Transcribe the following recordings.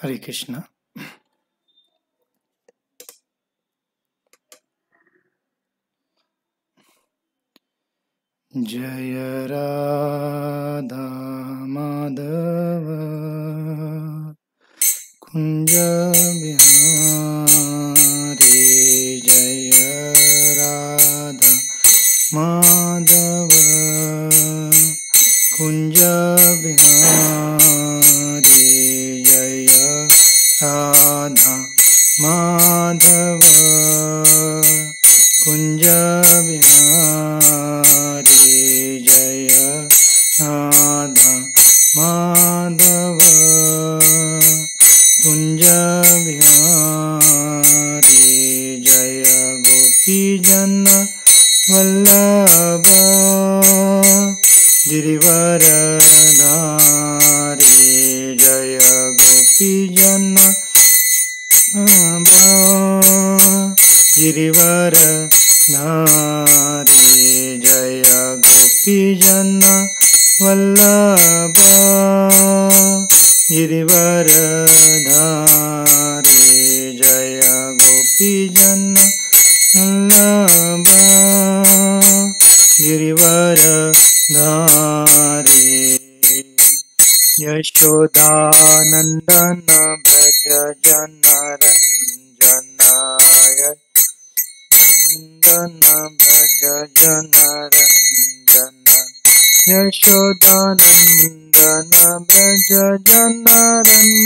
हरे कृष्णा। जय राधा माधव कुंज बिहारी। जय राधा माधव कुंज बिहारी। जय राधा माधव कुंज बिहारी। जय राधा माधव कुंज बिहारी। जय गोपी जन वल्लभ गिरिवरधारी। जय गोपी जन गिरिवरधारी। जय गोपी जन वल्लभ गिरिवरधारी। जय गोपी जन वल्लभ गिरिवरधारी। यशोदानंदन भज जनरंजनाय। नंदन भज जनरंजन। यशोदानंदन भज जनरंजनाय।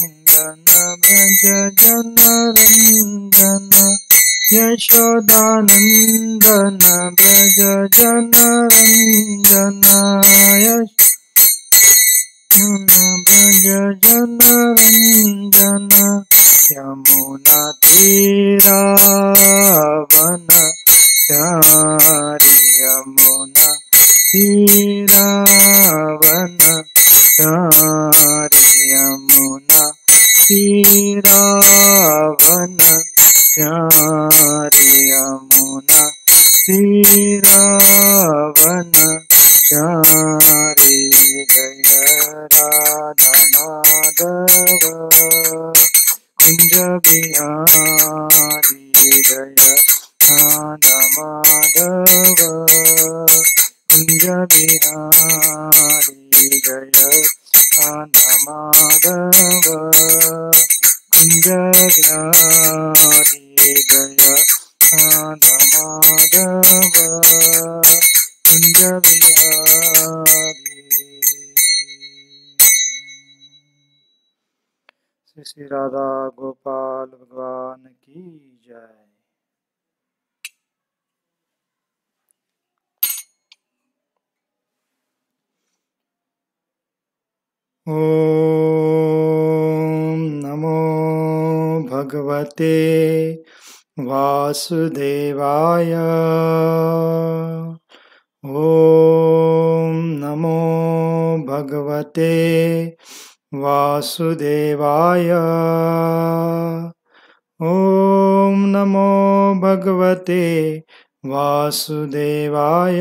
नंदन भज जनरंजन। यशोदानंदन भज जनरंजनाय। भज जनरंजन। यमुना तीरावनचारि। यमुना तीरावनचारि। यमुना तीरावनचारि। यमुना तीरावनचारि। जय राधा माधव कुंज बिहारी। जय राधा माधव कुंज बिहारी। जय राधा माधव कुंज बिहारी। जय राधा माधव कुंज बिहारी। श्री राधा गोपाल भगवान की जय। ओम नमो भगवते वासुदेवाय। ओम नमो भगवते वासुदेवाय। ओम नमो भगवते वासुदेवाय।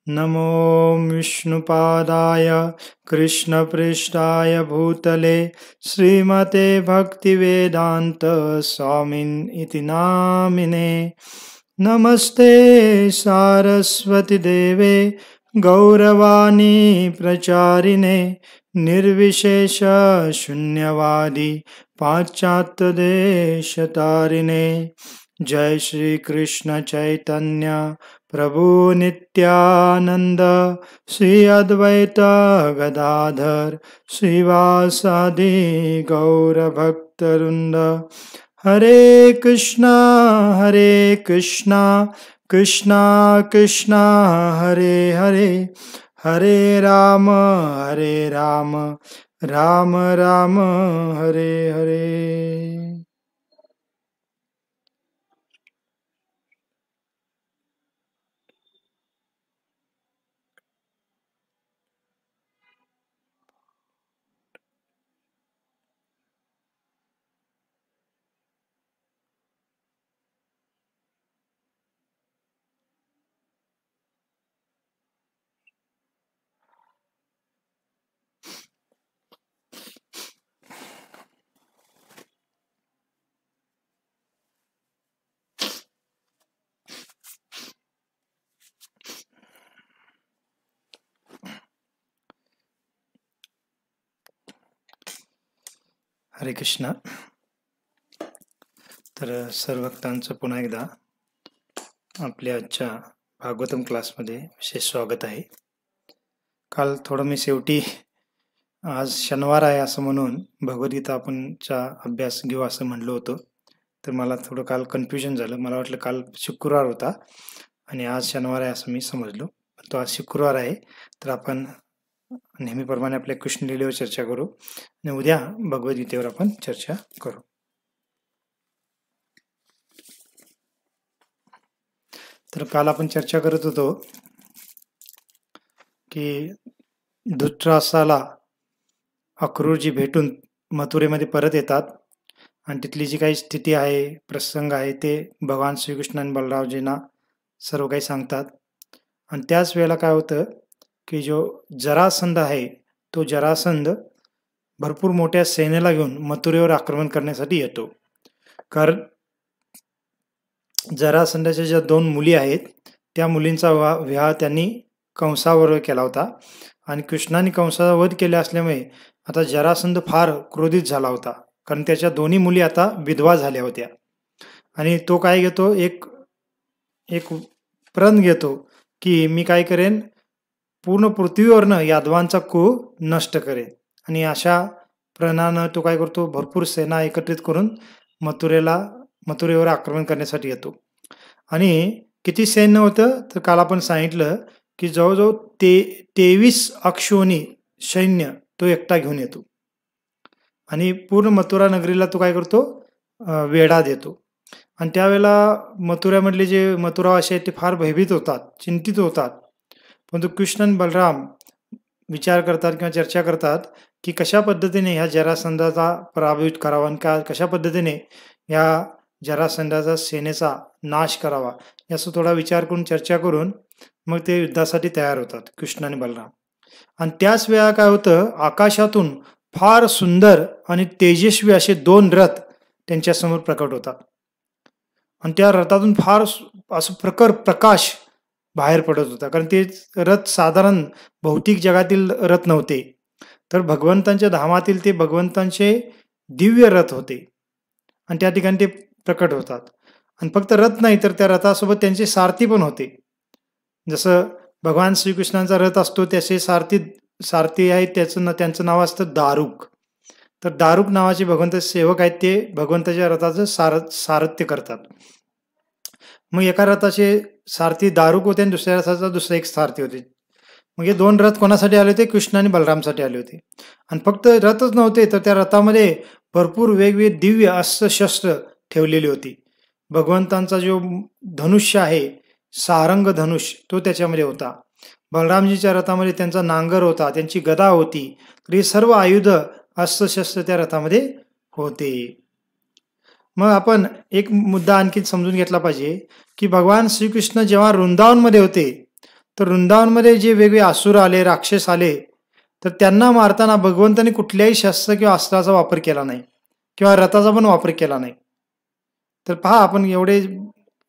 नमो विष्णुपादाय कृष्णपृष्ठाय भूतले श्रीमते भक्तिवेदांत स्वामिन् इति नामिने। नमस्ते सारस्वती देवे गौरवाणी प्रचारिणे। निर्विशेष शून्यवादी पाश्चात्यदेशतारिणे। जय श्री कृष्ण चैतन्य प्रभु नित्यानंद। श्री अद्वैत गदाधर श्रीवासादि गौरभक्तवृंद। हरे कृष्णा कृष्णा कृष्णा हरे हरे। हरे राम राम राम हरे हरे। हरे कृष्ण. तर सर्व भक्तांचं पुन्हा एकदा आपल्या आजच्या भागवतम क्लासमध्ये विशेष स्वागत आहे. काल थोडं मी शेवटी आज शनिवार आहे असं म्हणून भगवद्गीता आपणचा अभ्यास घेऊ असं म्हणलो होतो. तर मला थोडं काल कन्फ्युजन झालं. मला वाटलं काल शुक्रवार होता आणि आज शनिवार आहे असं मी समजलो. तो आज शुक्रवार आहे. तर आपण नेहमीप्रमाणे आपल्या कृष्णलीलेवर चर्चा करू आणि उद्या भगवद्गीतेवर आपण चर्चा करू. तर काल आपण चर्चा करत होतो की धृतराष्ट्राला अक्रूरजी भेटून मथुरेमध्ये परत येतात आणि तिथली जी काही स्थिती आहे, प्रसंग आहे, ते भगवान श्रीकृष्ण आणि बलरामजींना सर्व काही सांगतात. आणि त्याच वेळेला काय होतं की जो जरासंध आहे, तो जरासंध भरपूर मोठ्या सेनेला घेऊन मथुरेवर आक्रमण करण्यासाठी येतो. कारण जरासंधाच्या ज्या 2 मुली आहेत, त्या मुलींचा विवाह त्यांनी कंसाबरोबर केला होता आणि कृष्णाने कंसाचा वध केला असल्यामुळे आता जरासंध फार क्रोधित झाला होता. कारण त्याच्या दोन्ही मुली आता विधवा झाल्या होत्या आणि तो काय घेतो, एक प्रण घेतो की मी काय करेन, पूर्ण पृथ्वीवरनं यादवांचा कुळ नष्ट करेन. आणि अशा प्रणानं तो काय करतो, भरपूर सेना एकत्रित करून मथुरेवर आक्रमण करण्यासाठी येतो. आणि किती सैन्य होतं तर काल आपण सांगितलं की जवळजवळ 23 अक्षोणी सैन्य तो एकटा घेऊन येतो आणि पूर्ण मथुरा नगरीला तो काय करतो, वेढा देतो. आणि त्यावेळेला मथुऱ्यामधले जे मथुरावासी आहेत ते फार भयभीत होतात, चिंतित होतात. परंतु कृष्ण आणि बलराम विचार करतात किंवा चर्चा करतात की कशा पद्धतीने ह्या जरासंधाचा पराभूत करावा आणि कशा पद्धतीने या जरासंधाचा सेनेचा नाश करावा, याचा थोडा विचार करून चर्चा करून मग ते युद्धासाठी तयार होतात कृष्ण आणि बलराम. आणि त्याच वेळा काय होतं, आकाशातून फार सुंदर आणि तेजस्वी असे 2 रथ त्यांच्यासमोर प्रकट होतात आणि त्या रथातून फार असं प्रखर प्रकाश बाहेर पडत होता. कारण ते रथ साधारण भौतिक जगातील रथ नव्हते, तर भगवंतांच्या धामातील ते भगवंतांचे दिव्य रथ होते आणि त्या ठिकाणी ते प्रकट होतात. आणि फक्त रथ नाही तर त्या रथासोबत त्यांचे सारथी पण होते. जसं भगवान श्रीकृष्णांचा रथ असतो त्याचे सारथी आहेत, त्यांचं नाव असतं दारुक. तर दारुक नावाचे भगवंताचे सेवक आहेत, ते भगवंताच्या रथाचं सारथ्य करतात. मग एका रथाचे सारथी दारुक होते आणि दुसऱ्या रथाचा दुसरा एक सारथी होते. मग हे 2 रथ कोणासाठी आले होते, कृष्ण आणि बलरामसाठी आले होते. आणि फक्त रथच नव्हते तर त्या रथामध्ये भरपूर वेगवेगळे दिव्य अस्त्र शस्त्र ठेवलेली होती. भगवंतांचा जो धनुष्य आहे, सारंग धनुष्य, तो त्याच्यामध्ये होता. बलरामजीच्या रथामध्ये त्यांचा नांगर होता, त्यांची गदा होती. तर हे सर्व आयुध अस्त्रशस्त्र त्या रथामध्ये होते. मग आपण एक मुद्दा आणखी समजून घेतला पाहिजे की भगवान श्रीकृष्ण जेव्हा वृंदावनमध्ये होते तर वृंदावनमध्ये जे वेगवेगळे असुर आले, राक्षस आले, तर त्यांना मारताना भगवंतांनी कुठल्याही शस्त्र किंवा अस्त्राचा वापर केला नाही किंवा रथाचा पण वापर केला नाही. तर पहा, आपण एवढे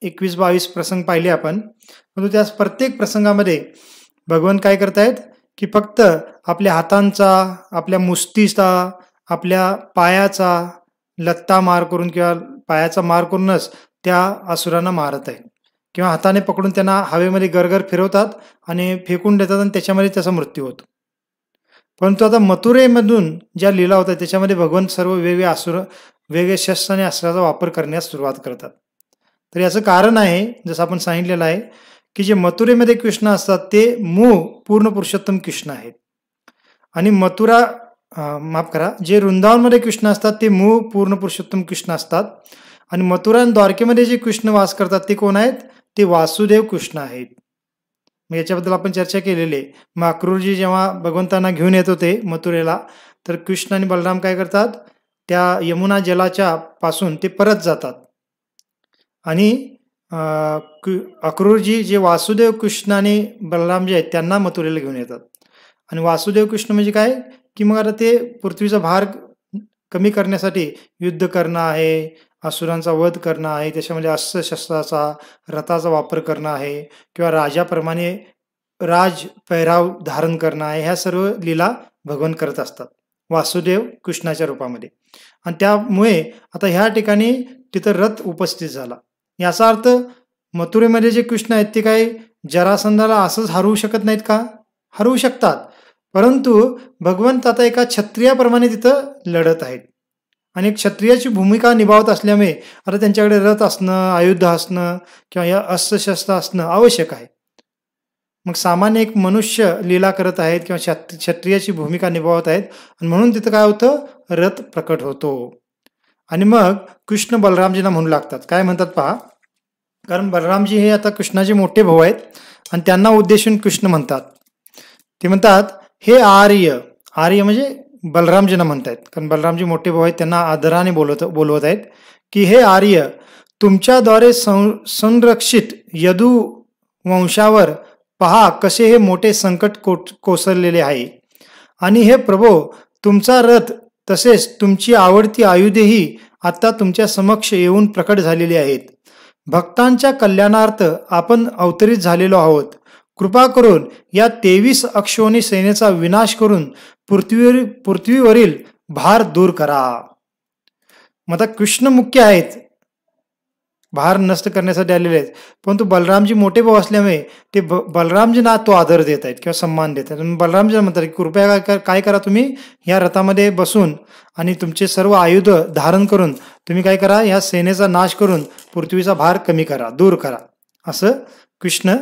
21-22 प्रसंग पाहिले आपण, परंतु त्या प्रत्येक प्रसंगामध्ये भगवान काय करतायत की फक्त आपल्या हातांचा, आपल्या मुष्टीचा, आपल्या पायाचा लत्ता मार करून किंवा पायाचा मार करूनच त्या असुरांना मारत आहेत किंवा हाताने पकडून त्यांना हवेमध्ये गरगर फिरवतात आणि फेकून देतात आणि त्याच्यामध्ये त्याचा मृत्यू होतो. परंतु आता मथुरेमधून ज्या लीला होतात त्याच्यामध्ये भगवान सर्व वेगवेगळे शस्त्र आणि अस्त्राचा वापर करण्यास सुरुवात करतात. तर याचं कारण आहे, जसं आपण सांगितलेलं आहे की जे मथुरेमध्ये कृष्ण असतात ते मूळ पूर्ण पुरुषोत्तम कृष्ण आहेत आणि जे वृंदावनमध्ये कृष्ण असतात ते मूळ पूर्ण पुरुषोत्तम कृष्ण असतात आणि मथुरा आणि द्वारकेमध्ये जे कृष्ण वास करतात ते कोण आहेत, ते वासुदेव कृष्ण आहेत. मग याच्याबद्दल आपण चर्चा केलेली आहे. मग अक्रूरजी जेव्हा भगवंतांना घेऊन येत होते मथुरेला, तर कृष्ण आणि बलराम काय करतात, त्या यमुना जलाच्या पासून ते परत जातात आणि अक्रूरजी जे वासुदेव कृष्ण आणि बलराम जे आहेत त्यांना मथुरेला घेऊन येतात. आणि वासुदेव कृष्ण म्हणजे काय की मग आता ते पृथ्वीचा भार कमी करण्यासाठी युद्ध करणं आहे, असुरांचा वध करणं आहे, त्याच्यामध्ये अस्त्रशस्त्राचा, रथाचा वापर करणं आहे किंवा राजाप्रमाणे पेहराव धारण करणं आहे, ह्या सर्व लीला भगवान करत असतात वासुदेव कृष्णाच्या रूपामध्ये. आणि त्यामुळे आता ह्या ठिकाणी तिथं रथ उपस्थित झाला. याचा अर्थ मथुरेमध्ये जे कृष्ण आहेत ते काही जरासंधाला असंच हरवू शकत नाहीत का? हरवू शकतात, परंतु भगवंत आता एका क्षत्रियाप्रमाणे तिथं लढत आहेत आणि एक क्षत्रियाची भूमिका निभावत असल्यामुळे आता त्यांच्याकडे रथ असणं, आयुध असणं किंवा या अस्त्रशस्त्र असणं आवश्यक आहे. मग सामान्य एक मनुष्य लीला करत आहेत किंवा क्षत्रियाची भूमिका निभावत आहेत आणि म्हणून तिथं काय होतं, रथ प्रकट होतो. आणि मग कृष्ण बलरामजींना म्हणू लागतात. काय म्हणतात पहा, कारण बलरामजी हे आता कृष्णाचे मोठे भाऊ आहेत आणि त्यांना उद्देशून कृष्ण म्हणतात. ते म्हणतात, हे आर्य. आर्य म्हणजे बलरामजींना म्हणतायत, कारण बलरामजी मोठे भाऊ आहेत, त्यांना आदराने बोलवत आहेत की हे आर्य, तुमच्याद्वारे संरक्षित यदू वंशावर पहा कसे हे मोठे संकट कोसळलेले आहे. आणि हे प्रभो, तुमचा रथ तसेच तुमची आवडती आयुधेही आता तुमच्या समक्ष येऊन प्रकट झालेली आहेत. भक्तांच्या कल्याणार्थ आपण अवतरित झालेलो आहोत. कृपा करून या 23 अक्षोणी सेनेचा विनाश करून पृथ्वीवरील भार दूर करा. मग आता कृष्ण मुख्य आहेत, भार नष्ट करण्यासाठी आलेले आहेत, परंतु बलरामजी मोठे भाऊ असल्यामुळे ते बलरामजींना तो आदर देत आहेत किंवा सन्मान देत आहेत. बलरामजींना म्हणतात की कृपया काय करा, तुम्ही या रथामध्ये बसून आणि तुमचे सर्व आयुध धारण करून तुम्ही काय करा, या सेनेचा नाश करून पृथ्वीचा भार कमी करा, दूर करा, असं कृष्ण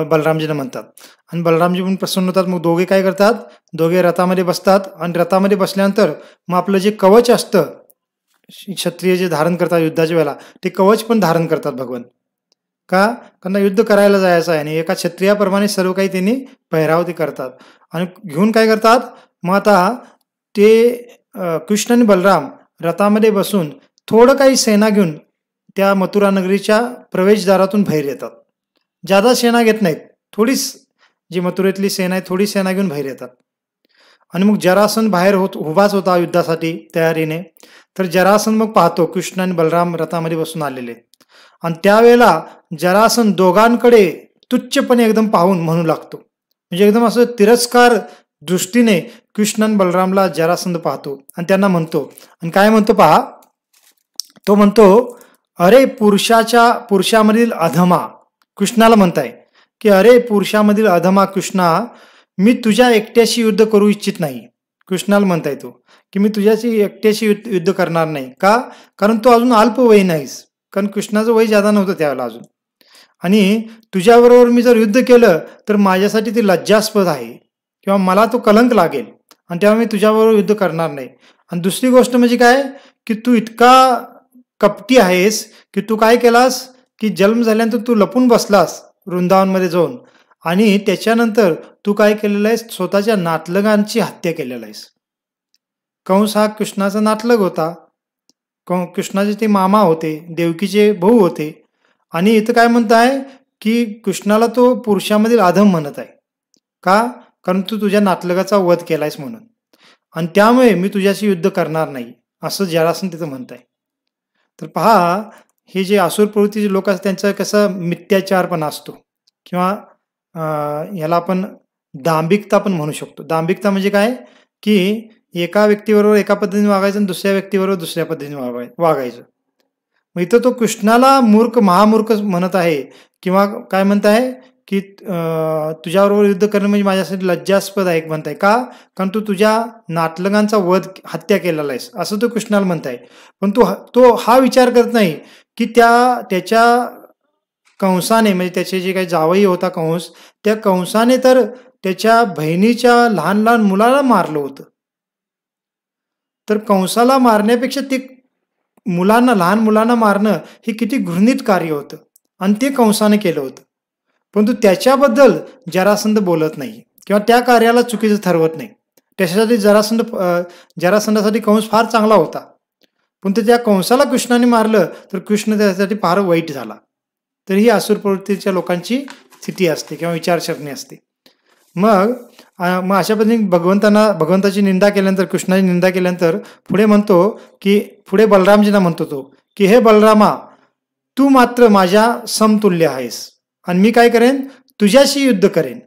बलरामजींना म्हणतात. आणि बलरामजी पण प्रसन्न होतात. मग दोघे काय करतात, दोघे रथामध्ये बसतात आणि रथामध्ये बसल्यानंतर मग आपलं जे कवच असतं, क्षत्रिय जे धारण करतात युद्धाच्या वेळेला, ते कवच पण धारण करतात भगवान. का? कारण युद्ध करायला जायचं आहे आणि एका क्षत्रियाप्रमाणे सर्व काही त्यांनी पहिराव ते करतात आणि घेऊन काय करतात. मग आता ते कृष्ण आणि बलराम रथामध्ये बसून थोडं काही सेना घेऊन त्या मथुरा नगरीच्या प्रवेशद्वारातून बाहेर येतात. ज्यादा सेना घेत नाहीत, थोडीच जी मथुरेतली सेना आहे थोडी सेना घेऊन बाहेर येतात. आणि मग जरासंध बाहेर उभाच होता युद्धासाठी तयारीने. तर जरासंध मग पाहतो कृष्ण आणि बलराम रथामध्ये बसून आलेले आणि त्यावेळेला जरासंध दोघांकडे तुच्छपणे एकदम पाहून म्हणू लागतो, म्हणजे एकदम असं तिरस्कार दृष्टीने कृष्ण आणि बलरामला जरासंध पाहतो आणि त्यांना म्हणतो. आणि काय म्हणतो पहा, तो म्हणतो, अरे पुरुषामधील अधमा, कृष्णाला म्हणताय की अरे पुरुषामधील अधमा कृष्णा, मी तुझ्या एकट्याशी युद्ध करू इच्छित नाही. कृष्णाला म्हणताय तो की मी तुझ्याशी एकट्याशी युद्ध करणार नाही. का? कारण तो अजून अल्पवयीन नाहीस, कारण कृष्णाचं वय जादा नव्हतं त्यावेळेला अजून. आणि तुझ्याबरोबर मी जर युद्ध केलं तर माझ्यासाठी ते लज्जास्पद आहे किंवा मला तो कलंक लागेल आणि तेव्हा मी तुझ्याबरोबर युद्ध करणार नाही. आणि दुसरी गोष्ट म्हणजे काय की तू इतका कपटी आहेस की तू काय केलास की जन्म झाल्यानंतर तू लपून बसलास वृंदावनमध्ये जाऊन आणि त्याच्यानंतर तू काय केलेलं आहेस, स्वतःच्या नातलगांची हत्या केलेला आहेस. कंस हा कृष्णाचा नातलग होता, कृष्णाचे ते मामा होते, देवकीचे भाऊ होते. आणि इथं काय म्हणताय की कृष्णाला तो पुरुषामधील अधम म्हणत आहे. का? कारण तू तुझ्या नातलगाचा वध केलायस म्हणून, आणि त्यामुळे मी तुझ्याशी युद्ध करणार नाही, असं जरासंध तिथं म्हणताय. तर पहा, हे जे असुर प्रवृत्तीचे लोक असतात त्यांचा कसा मिथ्याचार पण असतो किंवा याला आपण दांभिकता पण म्हणू शकतो. दांभिकता म्हणजे काय की एका व्यक्तीबरोबर एका पद्धतीने वागायचं आणि दुसऱ्या व्यक्तीबरोबर दुसऱ्या पद्धतीने वागायचं. मग इथं तो कृष्णाला मूर्ख, महामूर्ख म्हणत आहे किंवा काय म्हणत आहे की तुझ्याबरोबर युद्ध करणं म्हणजे माझ्यासाठी लज्जास्पद आहे म्हणताय. का? कारण तू तुझ्या नातलगांचा हत्या केलेला आहेस, असं तो कृष्णाला म्हणताय. पण तो हा विचार करत नाही की त्याच्या कंसाने, म्हणजे त्याचे जे काही जावई होता कंस, त्या कंसाने तर त्याच्या बहिणीच्या लहान लहान मुलाला मारलं होतं. तर कंसाला मारण्यापेक्षा ते लहान मुलांना मारणं हे किती घृणित कार्य होतं आणि ते कंसाने केलं होतं. परंतु त्याच्याबद्दल जरासंध बोलत नाही किंवा त्या कार्याला चुकीचं ठरवत नाही. त्याच्यासाठी जरासंधासाठी कंस फार चांगला होता, पण त्या कंसाला कृष्णाने मारलं तर कृष्ण त्यासाठी फार वाईट झाला. तर ही असुर प्रवृत्तीच्या लोकांची स्थिती असते किंवा विचारसरणी असते. मग अशा पद्धतीने भगवंताची निंदा केल्यानंतर, कृष्णाची निंदा केल्यानंतर पुढे बलरामजींना म्हणतो तो की हे बलरामा, तू मात्र माझ्या समतुल्य आहेस आणि मी काय करेन, तुझ्याशी युद्ध करेन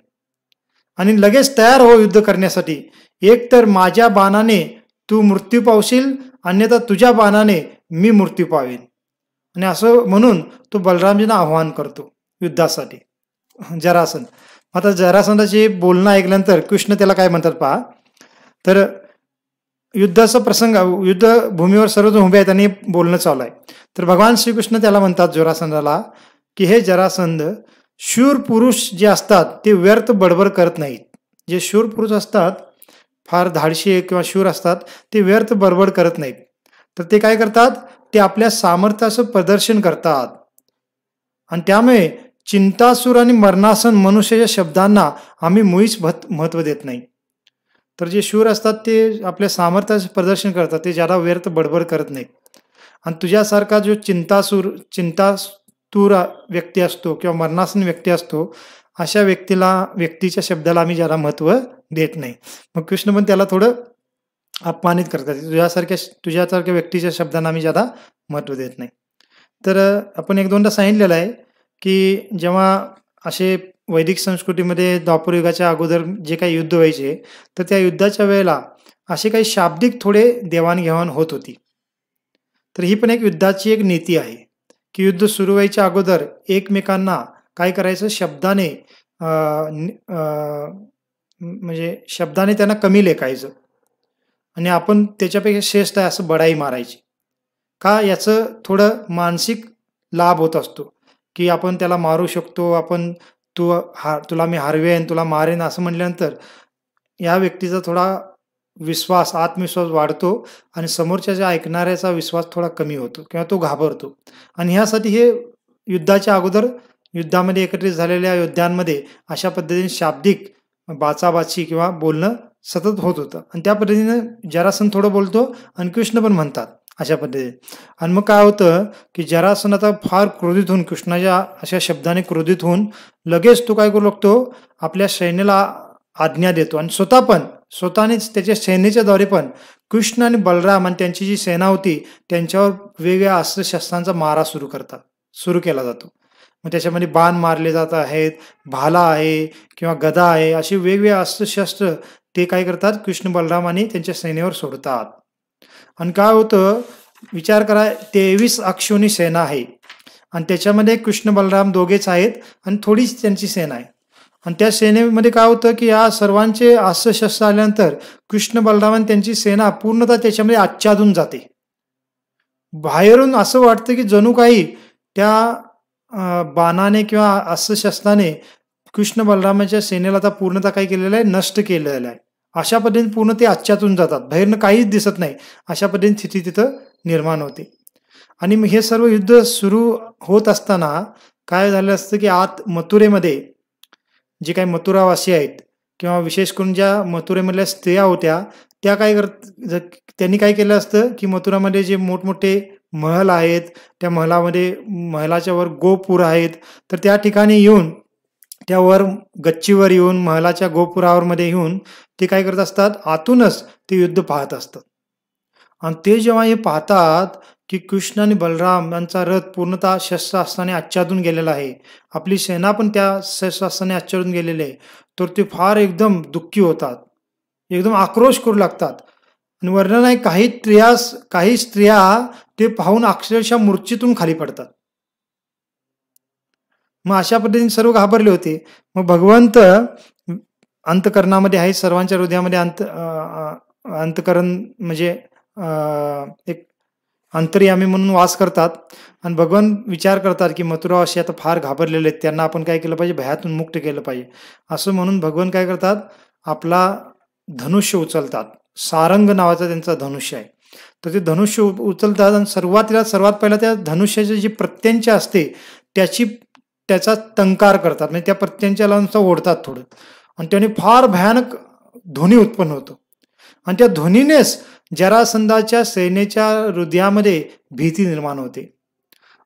आणि लगेच तयार हो युद्ध करण्यासाठी. एक तर माझ्या बाणाने तू मृत्यू पावशील, अन्यथा तुझ्या बाणाने मी मृत्यू पावेन. आणि असं म्हणून तो बलरामजींना आव्हान करतो युद्धासाठी जरासंध. आता जरासंधाचे बोलणं ऐकल्यानंतर कृष्ण त्याला काय म्हणतात पहा. तर युद्धाचा प्रसंग, युद्ध भूमीवर सर्वजण उभे आहेत आणि बोलणं चालू आहे. तर भगवान श्रीकृष्ण त्याला म्हणतात जरासंधाला की हे जरासंध, शूर पुरुष जे असतात ते व्यर्थ बडबड करत नाहीत. जे शूर पुरुष असतात, फार धाडशी किंवा शूर असतात, ते व्यर्थ बडबड करत नाहीत. तर ते काय करतात, ते आपल्या सामर्थ्याचं प्रदर्शन करतात. आणि त्यामुळे चिंतासूर आणि मरणासन मनुष्याच्या शब्दांना आम्ही मुळीच महत्व देत नाही. तर जे शूर असतात ते आपल्या सामर्थ्याचं प्रदर्शन करतात, ते ज्यादा व्यर्थ बडबड करत नाहीत. आणि तुझ्यासारखा जो चिंतातूर व्यक्ती असतो किंवा मरणासन व्यक्ती असतो, अशा व्यक्तीच्या शब्दाला आम्ही ज्यादा महत्व देत नाही. मग कृष्ण पण त्याला थोडं अपमानित करतात, तुझ्यासारख्या व्यक्तीच्या शब्दांना आम्ही ज्यादा महत्व देत नाही. तर आपण एक दोनदा सांगितलेलं आहे की जेव्हा असे वैदिक संस्कृतीमध्ये द्वापर युगाच्या अगोदर जे काही युद्ध व्हायचे, तर त्या युद्धाच्या वेळेला असे काही शाब्दिक थोडे देवाणघेवाण होत होती. तर ही पण एक युद्धाची एक नीती आहे की युद्ध सुरू व्हायच्या अगोदर एकमेकांना काय करायचं, शब्दाने म्हणजे शब्दाने त्यांना कमी लेखायचं आणि आपण त्याच्यापेक्षा श्रेष्ठ आहे असं बडाई मारायची. का, याचं थोडं मानसिक लाभ होत असतो की आपण त्याला मारू शकतो, आपण तुला मी हरवेन, तुला मारेन असं म्हटल्यानंतर या व्यक्तीचा थोडा आत्मविश्वास वाढतो आणि समोरच्या ऐकणाऱ्याचा विश्वास थोडा कमी होतो किंवा तो घाबरतो. आणि ह्यासाठी हे युद्धाच्या अगोदर युद्धामध्ये एकत्रित झालेल्या योद्ध्यांमध्ये अशा पद्धतीने शाब्दिक बाचाबाची किंवा बोलणं सतत होत होतं. आणि त्या पद्धतीने जरासंध थोडं बोलतो आणि कृष्ण पण म्हणतात अशा पद्धतीने. आणि मग काय होतं की जरासंध आता फार क्रोधित होऊन, कृष्णाच्या अशा शब्दाने क्रोधित होऊन लगेच तो काय करू लागतो, आपल्या सैन्याला आज्ञा देतो आणि स्वतःनेच त्याच्या सेनेच्याद्वारे पण कृष्ण आणि बलराम आणि त्यांची जी सेना होती त्यांच्यावर वेगवेगळ्या अस्त्रशस्त्रांचा मारा सुरू केला जातो. मग त्याच्यामध्ये बाण मारले जात आहेत, भाला आहे किंवा गदा आहे, अशी वेगवेगळे अस्त्रशस्त्र ते काय करतात, कृष्ण बलरामाने त्यांच्या सेनेवर सोडतात. आणि काय होतं, विचार करा, 23 अक्षोणी सेना आहे आणि त्याच्यामध्ये कृष्ण बलराम दोघेच आहेत आणि थोडीच त्यांची सेना आहे. आणि त्या सेनेमध्ये काय होतं की या सर्वांचे अस्त्रशस्त्र आल्यानंतर कृष्ण बलराम त्यांची सेना पूर्णतः त्याच्यामध्ये आच्छादून जाते. बाहेरून असं वाटतं की जणू काही त्या बाणाने किंवा अस्त्रशस्त्राने कृष्ण बलरामाच्या सेनेला आता पूर्णतः काय केलेलं आहे, नष्ट केलेलं आहे. अशा पद्धतीने पूर्ण ते आच्छादून जातात, बाहेरनं काहीच दिसत नाही, अशा पद्धतीने स्थिती तिथं निर्माण होते. आणि मग हे सर्व युद्ध सुरू होत असताना काय झालं असतं की आत मथुरेमध्ये जे काही मथुरावासी आहेत किंवा विशेष करून ज्या मथुरेमधल्या स्त्रिया होत्या, त्या त्यांनी काय केलं असतं की मथुरामध्ये जे मोठमोठे महल आहेत, त्या महलाच्या वर गोपुर आहेत, तर त्या ठिकाणी येऊन त्यावर गच्चीवर येऊन महलाच्या गोपुरावर मध्ये येऊन ते काय करत असतात, आतूनच ते युद्ध पाहत असतात. आणि ते जेव्हा हे पाहतात की कृष्ण आणि बलराम यांचा रथ पूर्णतः शस्त्रास्त्राने आच्छादून गेलेला आहे, आपली सेना पण त्या शस्त्रास्त्राने आच्छादून गेलेली आहे, तर ते फार एकदम दुःखी होतात, एकदम आक्रोश करू लागतात. आणि वर्णन आहे, काही स्त्रिया ते पाहून अक्षरशः मूर्छेतून खाली पडतात. मग अशा पद्धतीने सर्व घाबरले होते. मग भगवंत अंतकरणामध्ये आहे, सर्वांच्या हृदयामध्ये अंतकरण म्हणजे एक अंतर्यामी म्हणून वास करतात. आणि भगवान विचार करतात की मथुरावासी आता फार घाबरलेले आहेत, त्यांना आपण काय केलं पाहिजे, भयातून मुक्त केलं पाहिजे. असं म्हणून भगवान काय करतात, आपला धनुष्य उचलतात. सारंग नावाचा त्यांचा धनुष्य आहे, तर ते धनुष्य उचलतात आणि सर्वात पहिला त्या धनुष्याची जी प्रत्यंचा असते त्याचा टंकार करतात, म्हणजे त्या प्रत्यंचाला नुसतं ओढतात थोडं, आणि त्याने फार भयानक ध्वनी उत्पन्न होतो. आणि त्या ध्वनीनेच जरासंधाच्या सेनेच्या हृदयामध्ये भीती निर्माण होते.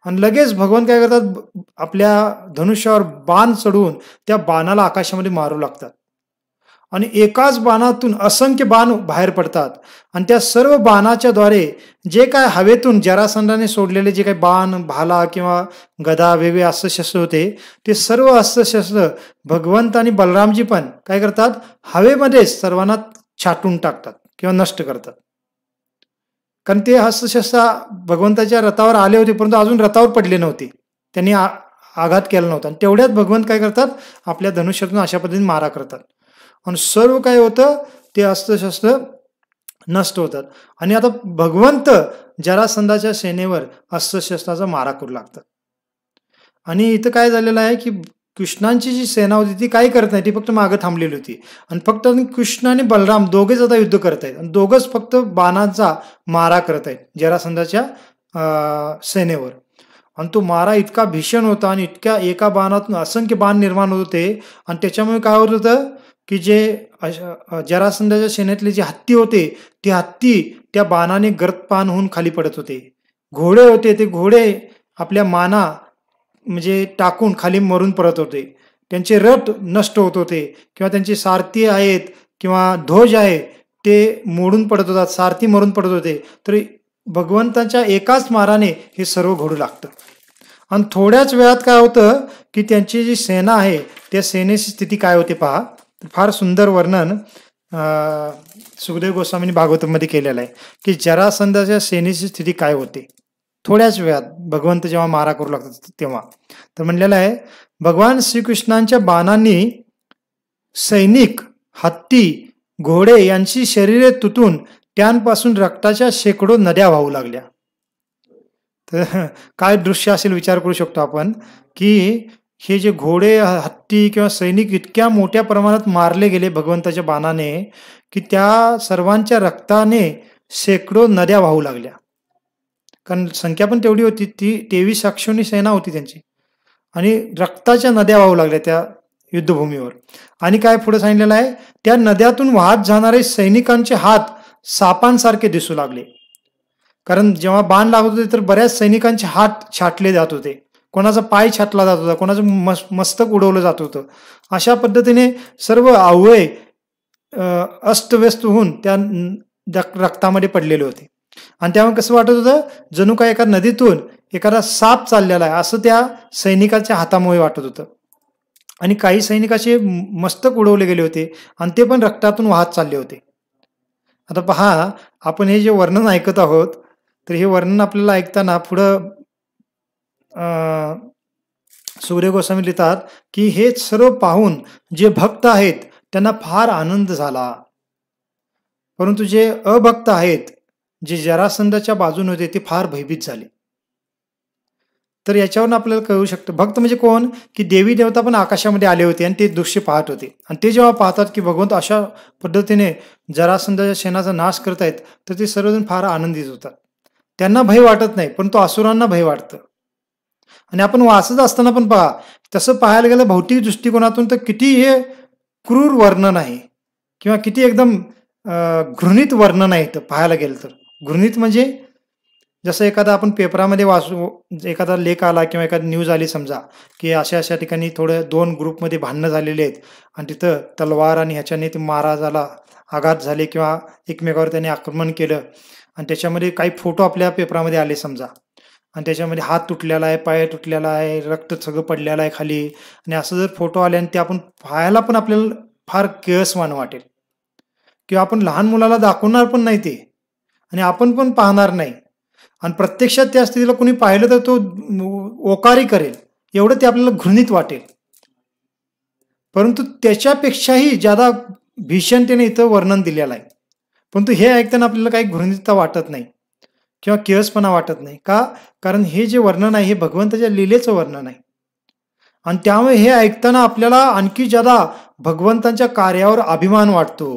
आणि लगेच भगवान काय करतात, आपल्या धनुष्यावर बाण चढवून त्या बाणाला आकाशामध्ये मारू लागतात. आणि एकाच बाणातून असंख्य बाण बाहेर पडतात. आणि त्या सर्व बाणाच्या द्वारे जे काय हवेतून जरासंधाने सोडलेले जे काही बाण, भाला किंवा गदा, वेगवेगळे अस्त्रशस्त्र होते, ते सर्व अस्त्रशस्त्र भगवंत आणि बलरामजी पण काय करतात, हवेमध्ये सर्वांना छाटून टाकतात किंवा नष्ट करतात. कारण ते अस्त्रशस्त्र भगवंताच्या रथावर आले होते, परंतु अजून रथावर पडले नव्हते. त्यांनी आघात केला नव्हता. आणि तेवढ्यात भगवंत काय करतात, आपल्या धनुष्यातून अशा पद्धतीने मारा करतात आणि सर्व काय होतं, ते अस्त्रशस्त्र नष्ट होतात. आणि आता भगवंत जरासंधाच्या सेनेवर अस्त्रशस्त्राचा मारा करू लागतात. आणि इथं काय झालेलं आहे की कृष्णांची जी सेना होती ती काय करत नाही, ती फक्त मागं थांबलेली होती. आणि फक्त कृष्ण आणि बलराम दोघेच आता युद्ध करत आहेत आणि दोघंच फक्त बाणांचा मारा करत आहेत जरासंधाच्या सेनेवर. आणि तो मारा इतका भीषण होता आणि इतक्या एका बाणातून असंख्य बाण निर्माण होत होते. आणि त्याच्यामुळे काय होत होतं की जे जरासंधाच्या सेनेतले जे हत्ती होते, ते हत्ती त्या बाणाने गर्दपान होऊन खाली पडत होते. घोडे होते, ते घोडे आपल्या माना म्हणजे टाकून खाली मरून पडत होते. त्यांचे रथ नष्ट होत होते किंवा त्यांचे सारथी आहेत किंवा ध्वज आहे ते मोडून पडत होतात, सारथी मरून पडत होते. तरी भगवंताच्या एकाच माराने हे सर्व घडू लागतं. आणि थोड्याच वेळात काय होतं की त्यांची जी सेना आहे त्या सेनेची स्थिती काय होते पहा. फार सुंदर वर्णन सुखदेव गोस्वामींनी भागवतामध्ये केलेलं आहे की जरासंधाच्या सेनेची स्थिती काय होते थोड्याच वेळात भगवंत जेव्हा मारा करू लागतात तेव्हा. तर म्हणलेलं आहे, भगवान श्रीकृष्णांच्या बाणांनी सैनिक, हत्ती, घोडे यांची शरीरे तुटून त्यांपासून रक्ताच्या शेकडो नद्या वाहू लागल्या. तर काय दृश्य असेल विचार करू शकतो आपण की हे जे घोडे, हत्ती किंवा सैनिक इतक्या मोठ्या प्रमाणात मारले गेले भगवंताच्या बाणाने की त्या सर्वांच्या रक्ताने शेकडो नद्या वाहू लागल्या. कारण संख्या पण तेवढी होती, ती 23 अक्षोणी सेना होती त्यांची. आणि रक्ताच्या नद्या वाहू लागल्या त्या युद्धभूमीवर. आणि काय पुढे सांगितलेलं आहे, त्या नद्यातून वाहत जाणारे सैनिकांचे हात सापांसारखे दिसू लागले. कारण जेव्हा बाण लागत होते तर बऱ्याच सैनिकांचे हात छाटले जात होते, कोणाचा पाय छाटला जात होता, कोणाचं मस्तक उडवलं जात होतं. अशा पद्धतीने सर्व अवयव अस्तव्यस्त होऊन त्या रक्तामध्ये पडलेले होते. आणि त्यामुळे कसं वाटत होतं, जणू काय एका नदीतून एखादा साप चाललेला आहे असं त्या सैनिकाच्या हातामुळे वाटत होतं. आणि काही सैनिकाचे मस्तक उडवले गेले होते आणि ते पण रक्तातून वाहत चालले होते. आता पहा, आपण हे जे वर्णन ऐकत आहोत तर हे वर्णन आपल्याला ऐकताना पुढं सुखदेव गोस्वामी लिहितात की हे सर्व पाहून जे भक्त आहेत त्यांना फार आनंद झाला, परंतु जे अभक्त आहेत, जे जरासंधाच्या बाजूने होते, ते फार भयभीत झाले. तर याच्यावरून आपल्याला कळू शकतं भक्त म्हणजे कोण, की देवी देवता पण आकाशामध्ये आले होते आणि ते दृश्य पाहत होते. आणि ते जेव्हा पाहतात की भगवंत अशा पद्धतीने जरासंधाच्या सेनाचा नाश करतायत तर ते सर्वजण फार आनंदित होतात. त्यांना भय वाटत नाही, पण तो असुरांना भय वाटतं. आणि आपण वाचत असताना पण पहा, तसं पाहायला गेलं भौतिक दृष्टिकोनातून तर किती हे क्रूर वर्णन आहे किंवा किती एकदम घृणित वर्णन आहे. तर पाहायला गेलं तर घृणित म्हणजे जसं एखादा आपण पेपरामध्ये वाचू, एखादा लेख आला किंवा एखादी न्यूज आली समजा की अशा ठिकाणी थोडं 2 ग्रुपमध्ये भांडणं झालेले आहेत आणि तिथं तलवार आणि ह्याच्याने ते मारा झाला, आघात झाले किंवा एकमेकावर त्याने आक्रमण केलं. आणि त्याच्यामध्ये काही फोटो आपल्या पेपरामध्ये आले समजा आणि त्याच्यामध्ये हात तुटलेला आहे, पाय तुटलेला आहे, रक्त सगळं पडलेलं आहे खाली. आणि असं जर फोटो आले आणि ते आपण पाहायला पण आपल्याला फार किळसवाणं वाटेल किंवा आपण लहान मुलाला दाखवणार पण नाही ते आणि आपण पण पाहणार नाही. आणि प्रत्यक्षात त्या स्थितीला कोणी पाहिलं तर तो ओकारी करेल, एवढं ते आपल्याला घृणित वाटेल. परंतु त्याच्यापेक्षाही ज्यादा भीषणतेने इथं वर्णन दिलेलं आहे. परंतु हे ऐकताना आपल्याला काही घृणितता वाटत नाही किंवा किळसपणा वाटत नाही. का? कारण हे जे वर्णन आहे हे भगवंताच्या लीलेचं वर्णन आहे. आणि त्यामुळे हे ऐकताना आपल्याला आणखी ज्यादा भगवंतांच्या कार्यावर अभिमान वाटतो,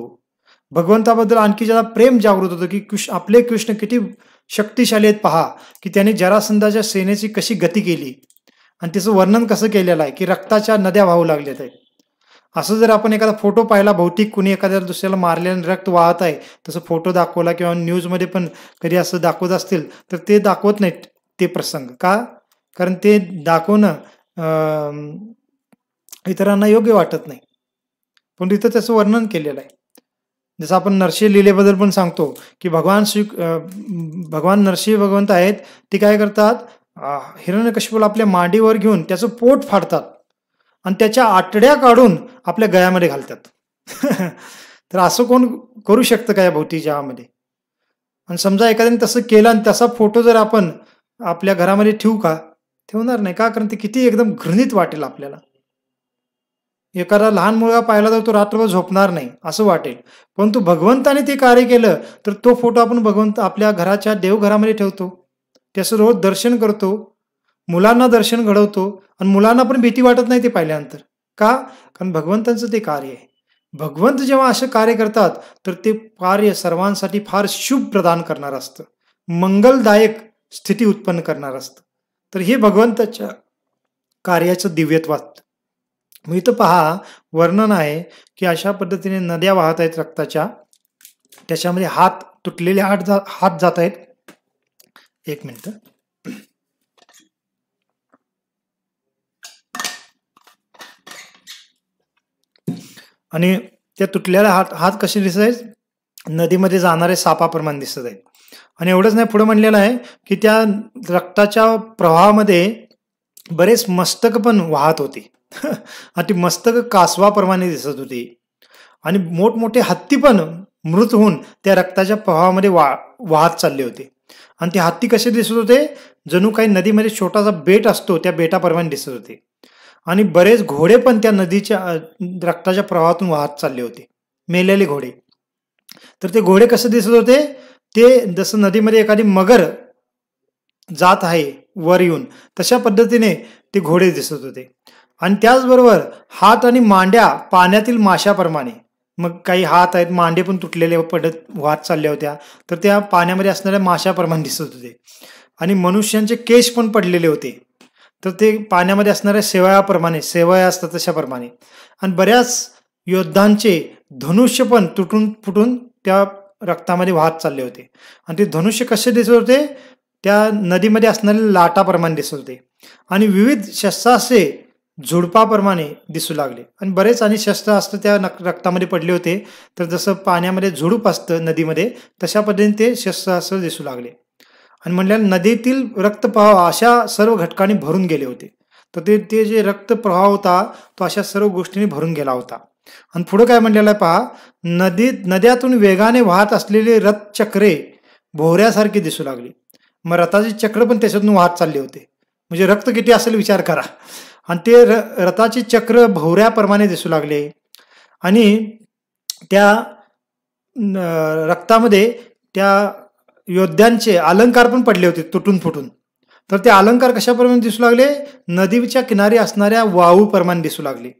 भगवंताबद्दल आणखी ज्यादा प्रेम जागृत होतं की आपले कृष्ण किती शक्तिशाली आहेत पहा, की त्याने जरासंधाच्या सेनेची कशी गती केली आणि त्याचं वर्णन कसं केलेलं आहे की रक्ताच्या नद्या वाहू लागल्यात आहेत. असं जर आपण एखादा फोटो पाहिला, भौतिक कुणी एखाद्या दुसऱ्याला मारल्याने रक्त वाहत आहे तसं फोटो दाखवला किंवा न्यूजमध्ये पण कधी असं दाखवत असतील तर ते दाखवत नाहीत ते प्रसंग. का? कारण ते दाखवणं इतरांना योग्य वाटत नाही. पण तिथं त्याचं वर्णन केलेलं आहे. जसं आपण नरसिंह लीलेबद्दल पण सांगतो की भगवान नरसिंह भगवंत आहेत, ते काय करतात, हिरण्यकशिपूला आपल्या मांडीवर घेऊन त्याचं पोट फाडतात आणि त्याच्या आतड्या काढून आपल्या गळ्यामध्ये घालतात. तर असं कोण करू शकतं का या भौतिक जगामध्ये? आणि समजा एखाद्याने तसं केलं आणि तसा फोटो जर आपण आपल्या घरामध्ये ठेवू का? ठेवणार नाही. का? कारण ते किती एकदम घृणित वाटेल आपल्याला. एखादा लहान मुलगा पाहिला तर तो रात्रभर झोपणार नाही असं वाटेल. परंतु भगवंताने ते कार्य केलं तर तो फोटो आपण भगवंत आपल्या घराच्या देवघरामध्ये ठेवतो. त्याचं रोज दर्शन करतो. मुलांना दर्शन घडवतो आणि मुलांना पण भीती वाटत नाही ते पाहिल्यानंतर. का? कारण भगवंतांचं ते कार्य आहे. भगवंत जेव्हा असं कार्य करतात तर ते कार्य सर्वांसाठी फार शुभ प्रदान करणार असतं. मंगलदायक स्थिती उत्पन्न करणार असतं. तर हे भगवंताच्या कार्याचं दिव्यत्व असतं. मग इथं पहा वर्णन आहे की अशा पद्धतीने नद्या वाहत आहेत रक्ताच्या. त्याच्यामध्ये हात तुटलेले हात जात आहेत. एक मिनिट. आणि त्या तुटलेल्या हात कसे दिसत आहेत? नदीमध्ये जाणारे सापाप्रमाणे दिसत आहेत. आणि एवढंच नाही, पुढे म्हणलेलं आहे की त्या रक्ताच्या प्रवाहामध्ये बरेच मस्तक पण वाहत होते. आणि ती मस्तक कासवाप्रमाणे दिसत होती. आणि मोठमोठे हत्ती पण मृत होऊन त्या रक्ताच्या प्रवाहामध्ये वाहत चालले होते. आणि ते हत्ती कसे दिसत होते? जणू काही नदीमध्ये छोटासा बेट असतो त्या बेटाप्रमाणे दिसत होते. आणि बरेच घोडे पण त्या नदीच्या रक्ताच्या प्रवाहातून वाहत चालले होते, मेलेले घोडे. तर ते घोडे कसे दिसत होते? ते जसं नदीमध्ये एखादी मगर जात आहे वर येऊन तशा पद्धतीने ते घोडे दिसत होते. आणि त्याचबरोबर हात आणि मांड्या पाण्यातील माशाप्रमाणे. मग काही हात आहेत, मांडे पण तुटलेले पडत वाहत चालल्या होत्या, तर त्या पाण्यामध्ये असणाऱ्या माशाप्रमाणे दिसत होते. आणि मनुष्यांचे केश पण पडलेले होते, तर ते पाण्यामध्ये असणाऱ्या शेवया असतात तशाप्रमाणे. आणि बऱ्याच योद्धांचे धनुष्य पण तुटून फुटून त्या रक्तामध्ये वाहत चालले होते. आणि ते धनुष्य कसे दिसत होते? त्या नदीमध्ये असणाऱ्या लाटाप्रमाणे दिसत होते. आणि विविध शस्त्रास्त्रे झुडपाप्रमाणे दिसू लागले. आणि बरेच आणि शस्त्रास्त्र त्या रक्तामध्ये पडले होते. तर जसं पाण्यामध्ये झुडूप असतं नदीमध्ये, तशा पद्धतीने ते शस्त्रास्त्र दिसू लागले. आणि म्हणल्या नदीतील रक्तप्रवाह अशा सर्व घटकांनी भरून गेले होते. तर ते जे रक्तप्रवाह होता तो अशा सर्व गोष्टींनी भरून गेला होता. आणि पुढे काय म्हणलेलं आहे पहा, नद्यातून वेगाने वाहत असलेले रथचक्रे भोवऱ्यासारखी दिसू लागली. मग रथाचे चक्र पण त्याच्यातून वाहत चालले होते. म्हणजे रक्त किती असेल विचार करा. आणि ते रथाचे चक्र भोवऱ्याप्रमाणे दिसू लागले. आणि त्या रक्तामध्ये त्या योद्ध्यांचे अलंकार पण पडले होते तुटून फुटून. तर ते अलंकार कशाप्रमाणे दिसू लागले? नदीच्या किनारी असणाऱ्या वाळूप्रमाणे दिसू लागले.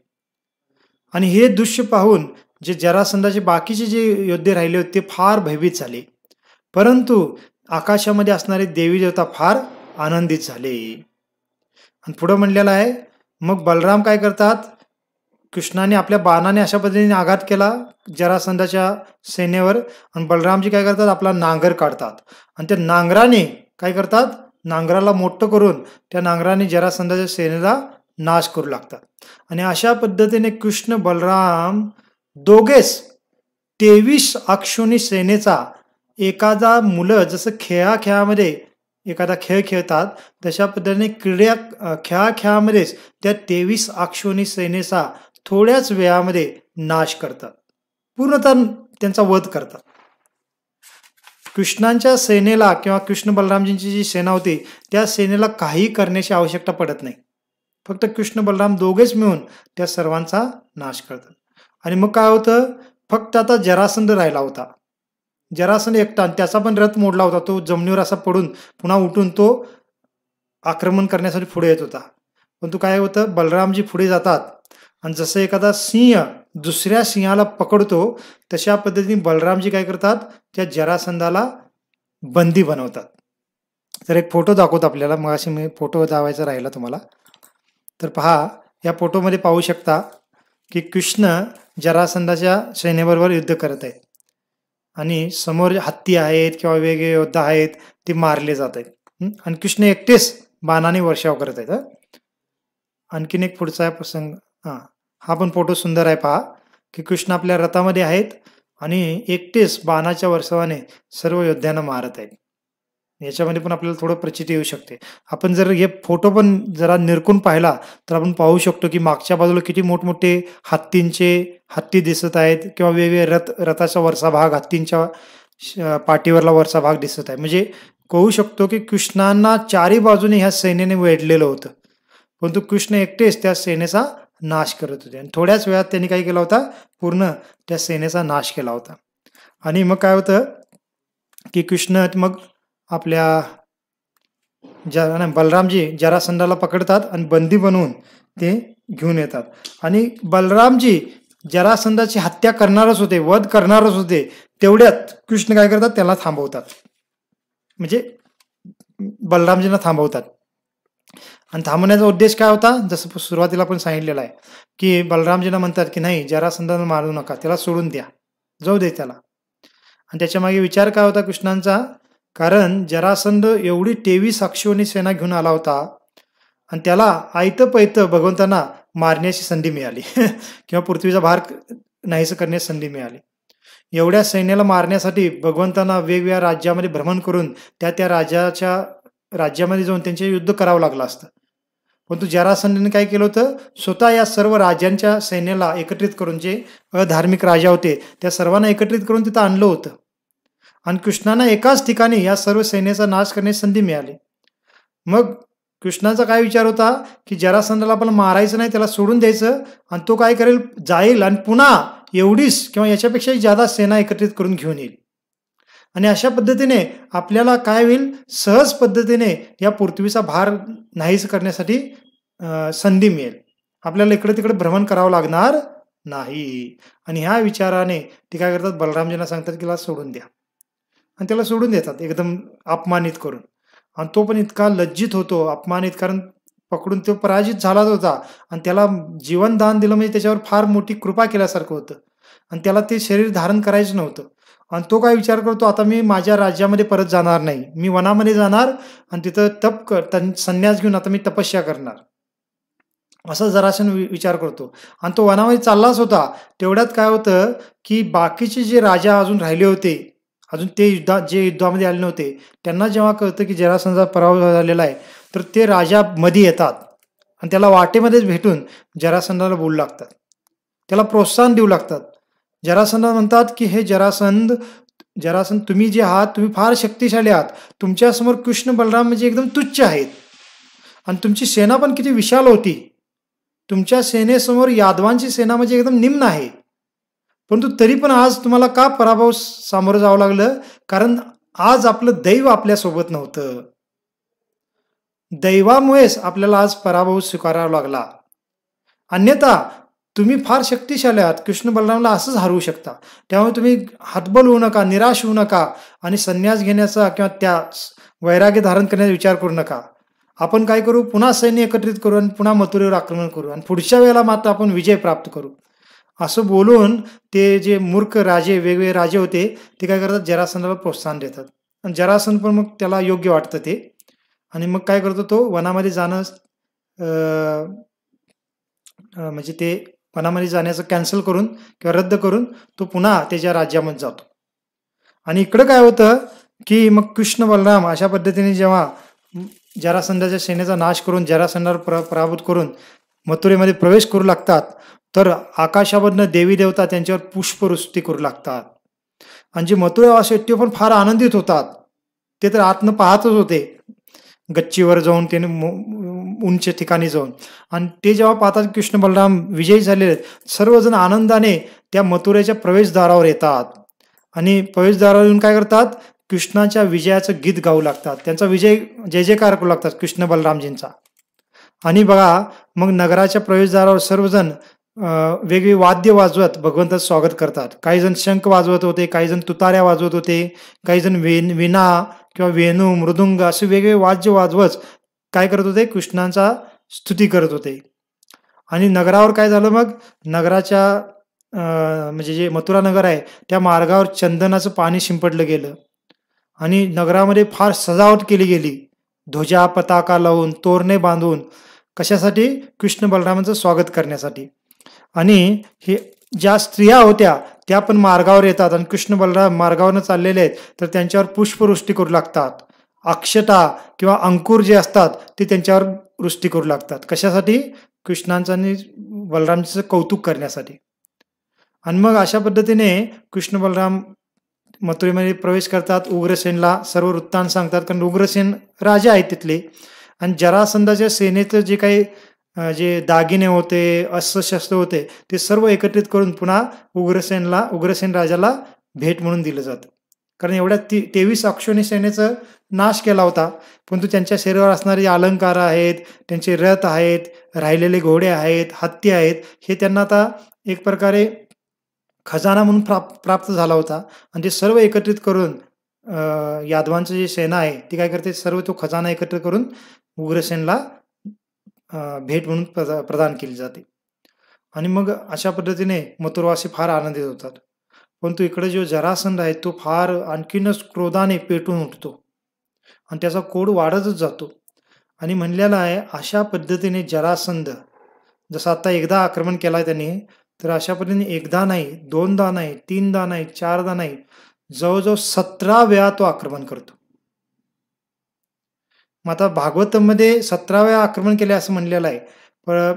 आणि हे दृश्य पाहून जे जरासंधाचे बाकीचे जे योद्धे राहिले होते ते फार भयभीत झाले. परंतु आकाशामध्ये असणारे देवी देवता फार आनंदित झाले. आणि पुढे म्हणलेलं आहे, मग बलराम काय करतात? कृष्णाने आपल्या बाणाने अशा पद्धतीने आघात केला जरासंधाच्या सेनेवर. आणि बलरामजी काय करतात? आपला नांगर काढतात. आणि त्या नांगराने काय करतात? नांगराला मोठं करून त्या नांगराने जरासंधाच्या सेनेला नाश करू लागतात. आणि अशा पद्धतीने कृष्ण बलराम दोघेच 23 अक्षोणी सेनेचा एखादा मुलं जसं खेळामध्ये एखादा खेळ खेळतात तशा पद्धतीने खेळामध्येच त्या 23 अक्षोणी सेनेचा थोड्याच वेळामध्ये नाश करतात, पूर्णतः त्यांचा वध करतात. कृष्णांच्या सेनेला किंवा कृष्ण बलरामजींची जी सेना होती त्या सेनेला काही करण्याची आवश्यकता पडत नाही. फक्त कृष्ण बलराम दोघेच मिळून त्या सर्वांचा नाश करतात. आणि मग काय होतं? फक्त आता जरासंध राहिला होता. जरासंध एकटा, त्याचा पण रथ मोडला होता. तो जमिनीवर असा पडून पुन्हा उठून तो आक्रमण करण्यासाठी पुढे येत होता. पण तो काय होतं? बलरामजी पुढे जातात आणि जसं एखादा सिंह दुसऱ्या सिंहाला पकडतो तशा पद्धतीने बलरामजी काय करतात? त्या जरासंधाला बंदी बनवतात. तर एक फोटो दाखवतो आपल्याला. मग अशी मी फोटो दाखवायचा राहिला तुम्हाला. तर पहा, या फोटोमध्ये पाहू शकता की कृष्ण जरासंधाच्या सैन्याबरोबर युद्ध करत आहेत. आणि समोर हत्ती आहेत किंवा वेगवेगळे योद्धा आहेत ते मारले जात आहेत. आणि कृष्ण एकटेच बाणाने वर्षाव करत आहेत. आणखीन एक पुढचा प्रसंग, हा पण फोटो सुंदर आहे पहा, की कृष्ण आपल्या रथामध्ये आहेत आणि एकटेच बाणाच्या वर्षावाने सर्व योद्ध्यांना मारत आहेत. याच्यामध्ये पण आपल्याला थोडं प्रचिती येऊ शकते. आपण जर हे फोटो पण जरा निरखून पाहिला तर आपण पाहू शकतो की मागच्या बाजूला किती मोठमोठे हत्ती दिसत आहेत किंवा वेगवेगळे रथाचा वरचा भाग, हत्तींच्या पाठीवरला वरचा भाग दिसत आहे. म्हणजे कळू शकतो की कृष्णांना चारी बाजूने ह्या सैन्याने वेढलेलं होतं. परंतु कृष्ण एकटेच त्या सेनेचा नाश करत होते आणि थोड्याच वेळात त्यांनी काय केला होता, पूर्ण त्या सेनेचा नाश केला होता. आणि मग काय होतं की कृष्ण मग आपल्या बलरामजी जरासंधाला पकडतात आणि बंदी बनवून ते घेऊन येतात. आणि बलरामजी जरासंधाची हत्या करणारच होते, वध करणारच होते. तेवढ्यात कृष्ण काय करतात, त्याला थांबवतात. म्हणजे बलरामजींना थांबवतात. आणि थांबवण्याचा उद्देश काय होता, जसं सुरुवातीला आपण सांगितलेलं आहे की बलरामजींना म्हणतात की नाही, जरासंधाला मारू नका, त्याला सोडून द्या, जाऊ दे त्याला. आणि त्याच्या मागे विचार काय होता कृष्णांचा, कारण जरासंध एवढी 23 अक्षौहिणी सेना घेऊन आला होता आणि त्याला आयतं पैतं भगवंतांना मारण्याची संधी मिळाली किंवा पृथ्वीचा भार नाहीसं करण्याची संधी मिळाली. एवढ्या सैन्याला मारण्यासाठी भगवंतांना वेगवेगळ्या राज्यामध्ये भ्रमण करून त्या राजाच्या राज्यामध्ये जाऊन त्यांचे युद्ध करावं लागलं असतं. परंतु जरासंधाने काय केलं होतं, स्वतः या सर्व राजांच्या सैन्याला एकत्रित करून, जे अधार्मिक राजा होते त्या सर्वांना एकत्रित करून तिथं आणलं होतं. आणि कृष्णांना एकाच ठिकाणी या सर्व सैन्याचा नाश करण्याची संधी मिळाली. मग कृष्णाचा काय विचार होता की जरासंधाला आपण मारायचं नाही, त्याला सोडून द्यायचं आणि तो काय करेल, जाईल आणि पुन्हा एवढीच किंवा याच्यापेक्षाही जादा सेना एकत्रित करून घेऊन येईल. आणि अशा पद्धतीने आपल्याला काय होईल, सहज पद्धतीने या पृथ्वीचा भार नाहीच करण्यासाठी संधी मिळेल. आपल्याला इकडे तिकडे भ्रमण करावं लागणार नाही. आणि ह्या विचाराने ते काय करतात, बलरामजींना सांगतात की त्याला सोडून द्या. आणि त्याला सोडून देतात एकदम अपमानित करून. आणि तो पण इतका लज्जित होतो, अपमानित, कारण पकडून तो पराजित झालाच होता आणि त्याला जीवनदान दिलं म्हणजे त्याच्यावर फार मोठी कृपा केल्यासारखं होतं. आणि त्याला ते शरीर धारण करायचं नव्हतं. आणि तो काय विचार करतो, आता मी माझ्या राज्यामध्ये परत जाणार नाही, मी वनामध्ये जाणार आणि तिथं संन्यास घेऊन आता मी तपस्या करणार, असा जरासंध विचार करतो. आणि तो वनामध्ये चाललाच होता. तेवढ्यात काय होतं की बाकीचे जे राजा अजून राहिले होते, अजून ते युद्धामध्ये आले नव्हते, त्यांना जेव्हा कळतं की जरासंधाचा पराभव झालेला आहे, तर ते राजा मध्ये येतात आणि त्याला वाटेमध्येच भेटून जरासंधाला बोलू लागतात, त्याला प्रोत्साहन देऊ लागतात. जरासंध म्हणतात की हे जरासंध, तुम्ही जे आहात, तुम्ही फार शक्तिशाली आहात, तुमच्यासमोर कृष्ण बलराम म्हणजे एकदम तुच्छ आहेत. आणि तुमची सेना पण किती विशाल होती, तुमच्या सेनेसमोर यादवांची सेना म्हणजे एकदम निम्न आहे. परंतु तरी पण आज तुम्हाला का पराभव सामोरं जावं लागलं, कारण आज आपलं दैव आपल्यासोबत नव्हतं. दैवामुळेच आपल्याला आज पराभव स्वीकारावा लागला. अन्यथा तुम्ही फार शक्तिशाली आहात, कृष्ण बलरामला असंच हरवू शकता. त्यामुळे तुम्ही हतबल होऊ नका, निराश होऊ नका आणि संन्यास घेण्याचा किंवा त्या वैराग्य धारण करण्याचा विचार करू नका. आपण काय करू, पुन्हा सैन्य एकत्रित करू आणि पुन्हा मथुरेवर आक्रमण करू आणि पुढच्या वेळेला मात्र आपण विजय प्राप्त करू. असं बोलून ते जे मूर्ख राजे, वेगवेगळे राजे होते, ते काय करतात, जरासंधाला प्रोत्साहन देतात. आणि जरासंध पण मग त्याला योग्य वाटतं ते. आणि मग काय करतो, तो वनामध्ये जाणं म्हणजे ते वनामध्ये जाण्याचं कॅन्सल करून किंवा रद्द करून तो पुन्हा त्याच्या राज्यामध्ये जातो. आणि इकडं काय होतं की मग कृष्ण बलराम अशा पद्धतीने जेव्हा जरासंधाच्या सेनेचा नाश करून जरासंधाला पराभूत करून मथुरेमध्ये प्रवेश करू लागतात, तर आकाशामधनं देवी देवता त्यांच्यावर पुष्पवृष्टी करू लागतात. आणि जे मथुरेवासी ते पण फार आनंदित होतात. ते तर आतनं पाहतच होते, गच्चीवर जाऊन, त्याने उंच ठिकाणी जाऊन. आणि ते जेव्हा पाहतात कृष्ण बलराम विजयी झालेले आहेत, सर्वजण आनंदाने त्या मथुरेच्या प्रवेशद्वारावर येतात. आणि प्रवेशद्वारावर येऊन काय करतात, कृष्णाच्या विजयाचं गीत गाऊ लागतात, त्यांचा विजय जय जयकार करू लागतात कृष्ण बलरामजींचा. आणि बघा, मग नगराच्या प्रवेशद्वारावर सर्वजण वेगवेगळी वाद्य वाजवत भगवंताचं स्वागत करतात. काही जण शंख वाजवत होते, काही जण तुताऱ्या वाजवत होते, काही जण विणा किंवा वेणू, मृदुंग असे वेगवेगळे वाद्य वाजवत काय करत होते, कृष्णांचा स्तुती करत होते. आणि नगरावर काय झालं, मग नगराच्या म्हणजे जे मथुरा नगर आहे त्या मार्गावर चंदनाचं पाणी शिंपडलं गेलं आणि नगरामध्ये फार सजावट केली गेली, ध्वजा पताका लावून, तोरणे बांधून, कशासाठी, कृष्ण बलरामांचं स्वागत करण्यासाठी. आणि हे ज्या स्त्रिया होत्या त्या पण मार्गावर येतात आणि कृष्ण बलराम मार्गावरनं चाललेले आहेत, तर त्यांच्यावर पुष्पवृष्टी करू लागतात. अक्षता किंवा अंकुर जे असतात ते त्यांच्यावर वृष्टी करू लागतात. कशासाठी? कृष्णांचं आणि बलरामचं कौतुक करण्यासाठी. आणि मग अशा पद्धतीने कृष्ण बलराम मथुरेमध्ये प्रवेश करतात. उग्रसेनला सर्व वृत्तांत सांगतात, कारण उग्रसेन राजा आहेत तिथले. आणि जरासंधाच्या सेनेचं जे काही जे दागिने होते, अस्त्रशस्त्र होते, ते सर्व एकत्रित करून पुन्हा उग्रसेन राजाला भेट म्हणून दिलं जातं. कारण एवढ्या 23 अक्षोणी सेनेचा नाश केला होता, परंतु त्यांच्या शरीरावर असणारे जे अलंकार आहेत, त्यांचे रथ आहेत, राहिलेले घोडे आहेत, हत्ती आहेत, हे त्यांना आता एक प्रकारे खजाना म्हणून प्राप्त झाला होता. आणि ते सर्व एकत्रित करून यादवांचं जे सेना आहे ती काय करते, सर्व तो खजाना एकत्रित करून उग्रसेनला भेट म्हणून प्रदान केली जाते. आणि मग अशा पद्धतीने मथुरवासी फार आनंदित होतात. परंतु इकडे जो जरासंध आहे तो फार आणखीनच क्रोधाने पेटून उठतो आणि त्याचा कोड वाढतच जातो. आणि म्हणलेला आहे, अशा पद्धतीने जरासंध जसं आता एकदा आक्रमण केलं त्यांनी, तर अशा पद्धतीने एकदा नाही, दोनदा नाही, तीनदा नाही, चारदा नाही, जवळजवळ 17 वेळा तो आक्रमण करतो. मग आता भागवतमध्ये 17 वेळा आक्रमण केले असं म्हणलेलं आहे.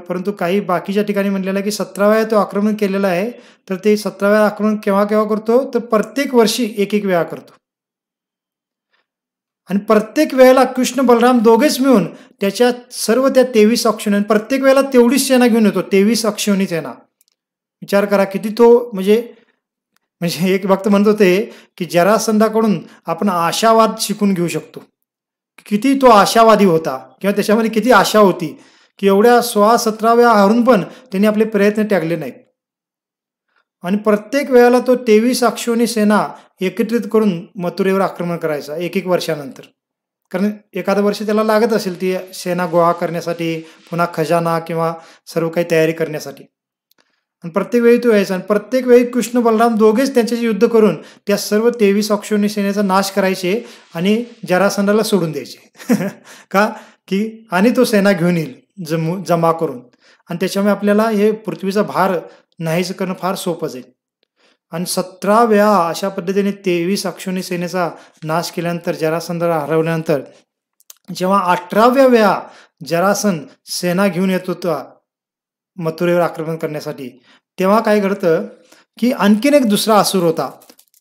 परंतु काही बाकीच्या ठिकाणी म्हणलेलं आहे की 17 वेळा तो आक्रमण केलेलं आहे. तर ते 17 वेळा आक्रमण केव्हा केव्हा करतो, तर प्रत्येक वर्षी एक एक वेळा करतो. आणि प्रत्येक वेळेला कृष्ण बलराम दोघेच मिळून त्याच्या सर्व त्या 23 अक्षोणी, प्रत्येक वेळेला तेवढीच सेना घेऊन येतो, 23 अक्षोणी सेना. विचार करा किती तो म्हणजे एक भक्त म्हणत होते की जरासंधाकडून आपण आशावाद शिकून घेऊ शकतो. किती तो आशावादी होता किंवा त्याच्यामध्ये किती आशा होती की एवढ्या 16-17 वेळा हारून पण त्यांनी आपले प्रयत्न त्यागले नाहीत. आणि प्रत्येक वेळेला तो 23 अक्षोणी सेना एकत्रित करून मथुरेवर आक्रमण करायचा एक वर्षानंतर. कारण एखादं वर्ष त्याला लागत असेल ती सेना गोळा करण्यासाठी, पुन्हा खजाना किंवा सर्व काही तयारी करण्यासाठी. आणि प्रत्येक वेळी तो यायचा आणि प्रत्येक वेळी कृष्ण बलराम दोघेच त्यांच्याशी युद्ध करून त्या सर्व 23 अक्षोणी सेनेचा नाश करायचे आणि जरासंधाला सोडून द्यायचे. का की आणि तो सेना घेऊन येईल जमा करून. आणि त्याच्यामुळे आपल्याला हे पृथ्वीचा भार नाहीच करणं फार सोपं जाईल. आणि 17 वेळा अशा पद्धतीने 23 अक्षोणी सेनेचा नाश केल्यानंतर, जरासंधाला हरवल्यानंतर, जेव्हा 18व्या वेळा जरासंध सेना घेऊन येत होता मथुरेवर आक्रमण करण्यासाठी, तेव्हा काय घडतं की आणखीन एक दुसरा असुर होता,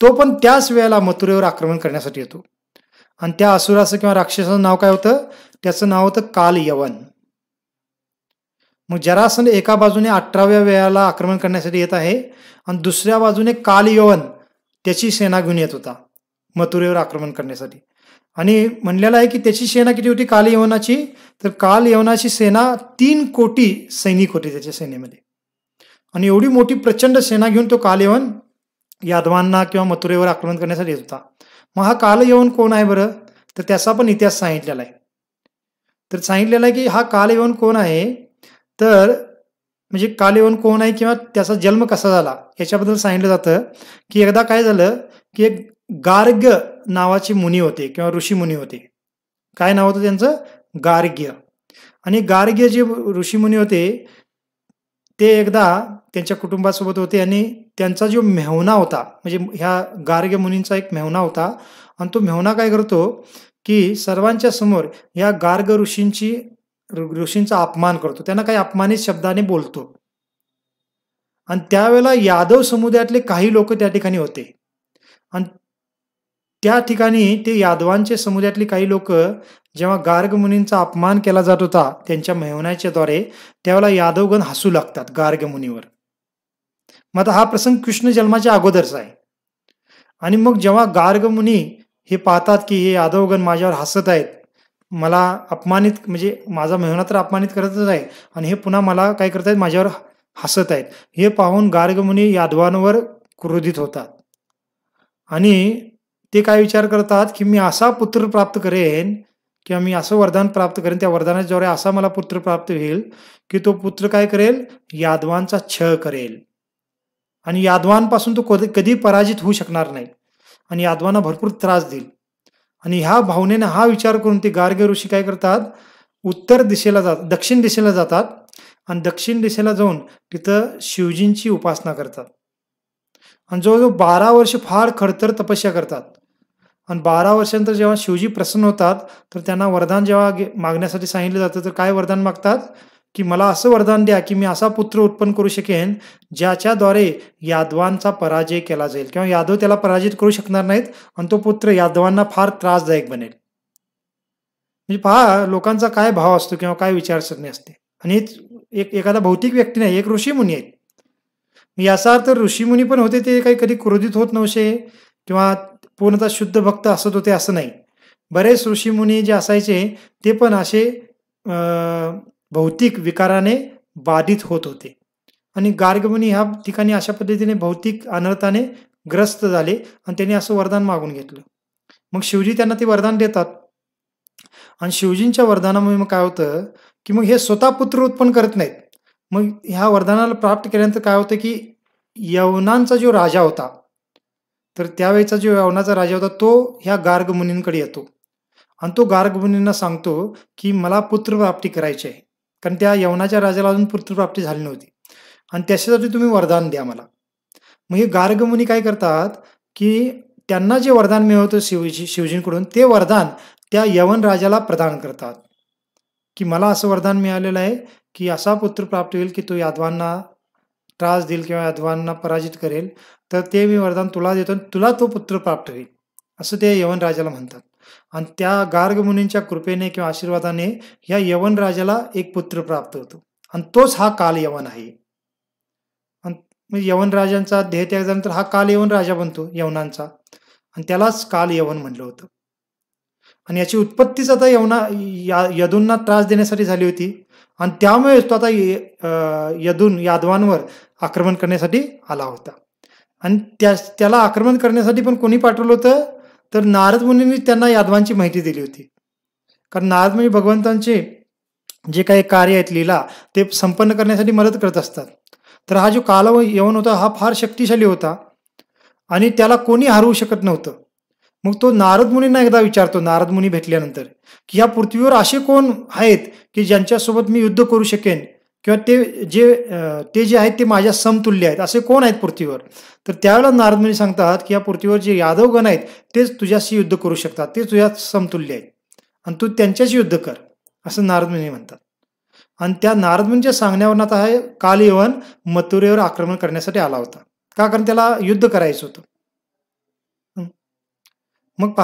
तो पण त्याच वेळेला मथुरेवर आक्रमण करण्यासाठी येतो. आणि त्या असुराचं किंवा राक्षसाचं नाव काय होतं, त्याचं नाव होतं कालयवन. मग जरासंध एका बाजूने 18व्या वेळेला आक्रमण करण्यासाठी येत आहे आणि दुसऱ्या बाजूने कालयवन त्याची सेना घेऊन येत होता मथुरेवर आक्रमण करण्यासाठी. आणि म्हणलेलं आहे की त्याची सेना किती होती कालयवनाची, तर कालयवनाची सेना 3 कोटी सैनिक होते त्याच्या सेनेमध्ये. आणि एवढी मोठी प्रचंड सेना घेऊन तो कालयवन यादवांना किंवा मथुरेवर आक्रमण करण्यासाठी येत होता. मग हा कालयवन कोण आहे बरं, तर त्याचा पण इतिहास सांगितलेला आहे. तर सांगितलेला आहे की हा कालयवन कोण आहे, तर म्हणजे कालयवन कोण आहे किंवा त्याचा जन्म कसा झाला याच्याबद्दल सांगितलं जातं. की एकदा काय झालं की एक गार्ग्य नावाचे मुनी होते किंवा ऋषी मुनी होते. काय नाव होतं त्यांचं, गार्ग्य. आणि गार्ग्य जे ऋषीमुनी होते ते एकदा त्यांच्या कुटुंबासोबत होते आणि त्यांचा जो मेहुणा होता, म्हणजे ह्या गार्ग्य मुनींचा एक मेहुणा होता. आणि तो मेहुणा काय करतो की सर्वांच्या समोर या गार्ग ऋषींचा अपमान करतो, त्यांना काही अपमानित शब्दाने बोलतो. आणि त्यावेळेला यादव समुदायातले काही लोक त्या ठिकाणी होते. आणि त्या ठिकाणी ते यादवांचे समुदायातले काही लोक जेव्हा गार्ग मुनींचा अपमान केला जात होता त्यांच्या मेहुण्याच्या द्वारे, त्यावेळेला यादवगण हसू लागतात गार्ग मुनीवर. मग आता हा प्रसंग कृष्ण जन्माच्या अगोदरचा आहे. आणि मग जेव्हा गार्ग मुनी हे पाहतात की हे यादवगण माझ्यावर हसत आहेत, मला अपमानित, म्हणजे माझा मेहुणा तर अपमानित करतच आहे आणि हे पुन्हा मला काय करतायत, माझ्यावर हसत आहेत, हे पाहून गार्ग मुनी यादवांवर क्रोधित होतात. आणि ते काय विचार करतात की मी असा पुत्र प्राप्त करेन किंवा मी असं वरदान प्राप्त करेन, त्या वरदानाच्या द्वारे असा मला पुत्र प्राप्त होईल की तो पुत्र काय करेल, यादवांचा छळ करेल आणि यादवांपासून तो कधी पराजित होऊ शकणार नाही आणि यादवांना भरपूर त्रास देईल. आणि ह्या भावनेने हा विचार करून ते गार्ग्य ऋषी काय करतात, दक्षिण दिशेला जातात आणि दक्षिण दिशेला जाऊन तिथं शिवजींची उपासना करतात. आणि जवळजवळ 12 वर्ष फार खडतर तपस्या करतात. आणि 12 वर्षानंतर जेव्हा शिवजी प्रसन्न होतात, तर त्यांना वरदान जेव्हा मागण्यासाठी सांगितलं जातं, तर काय वरदान मागतात, की मला असं वरदान द्या, की मी असा पुत्र उत्पन्न करू शकेन, ज्याच्याद्वारे यादवांचा पराजय केला जाईल किंवा यादव त्याला पराजित करू शकणार नाहीत आणि तो पुत्र यादवांना फार त्रासदायक बनेल. म्हणजे पहा लोकांचा काय भाव असतो किंवा काय विचारसरणी असते. आणि एखादा भौतिक व्यक्ती नाही, एक ऋषीमुनी आहेत. याचा अर्थ ऋषीमुनी पण होते, ते काही कधी क्रोधित होत नव्हते किंवा पूर्णतः शुद्ध भक्त असत होते असं नाही. बरेच ऋषीमुनी जे असायचे ते पण असे भौतिक विकाराने बाधित होत होते. आणि गार्गमुनी ह्या ठिकाणी अशा पद्धतीने भौतिक अनर्थाने ग्रस्त झाले आणि त्यांनी असं वरदान मागून घेतलं. मग शिवजी त्यांना ते वरदान देतात. आणि शिवजींच्या वरदानामुळे मग काय होतं, की मग हे स्वतः पुत्र उत्पन्न करत नाहीत. मग ह्या वरदानाला प्राप्त केल्यानंतर काय होतं, की यवनांचा जो राजा होता, तर त्यावेळेचा जो यवनाचा राजा होता, तो ह्या गार्ग मुनींकडे येतो. आणि तो गार्ग मुनींना सांगतो, की मला पुत्रप्राप्ती करायची आहे. कारण त्या यवनाच्या राजाला अजून पुत्रप्राप्ती झाली नव्हती. आणि त्याच्यासाठी तुम्ही वरदान द्या मला. मग हे गार्ग मुनी काय करतात, की त्यांना जे वरदान मिळवतं शिवजींकडून, ते वरदान त्या यवन राजाला प्रदान करतात, की मला असं वरदान मिळालेलं आहे, की असा पुत्र प्राप्त होईल, की तो यादवांना त्रास देईल किंवा यादवांना पराजित करेल. तर ते मी वरदान तुला देतो आणि तुला तो पुत्र प्राप्त होईल, असं ते यवन राजाला म्हणतात. आणि त्या गार्ग मुनींच्या कृपेने किंवा आशीर्वादाने या यवन राजाला एक पुत्र प्राप्त होतो आणि तोच हा काल यवन आहे. आणि यवन राजांचा देहत्याग झाल्यानंतर हा काल यवन राजा बनतो यवनांचा आणि त्यालाच काल यवन म्हणलं होतं. आणि याची उत्पत्तीच आता यदूंना त्रास देण्यासाठी झाली होती आणि त्यामुळेच तो आता यदून यादवांवर आक्रमण करण्यासाठी आला होता. आणि त्याला आक्रमण करण्यासाठी पण कोणी पाठवलं होतं, तर नारद मुनींनी त्यांना यादवांची माहिती दिली होती. कारण नारद मुनी भगवंतांचे जे काही कार्य आहेत लीला ते संपन्न करण्यासाठी मदत करत असतात. तर हा जो काल यवन होता हा फार शक्तिशाली होता आणि त्याला कोणी हरवू शकत नव्हतं. मग तो नारद मुनींना एकदा विचारतो, नारद मुनी भेटल्यानंतर, की या पृथ्वीवर असे कोण आहेत की ज्यांच्यासोबत मी युद्ध करू शकेन किंवा ते जे आहेत ते माझ्या समतुल्य आहेत, असे कोण आहेत पृथ्वीवर. तर त्यावेळेला नारद मुनी सांगतात, की या पृथ्वीवर जे यादवगण आहेत तेच तुझ्याशी युद्ध करू शकतात, ते तुझ्या समतुल्य आहेत आणि तू त्यांच्याशी युद्ध कर, असं नारद मुनी म्हणतात. आणि त्या नारद मुनींच्या सांगण्यावरून आता हा काल यवन मथुरेवर आक्रमण करण्यासाठी आला होता. का? कारण त्याला युद्ध करायचं होतं. मग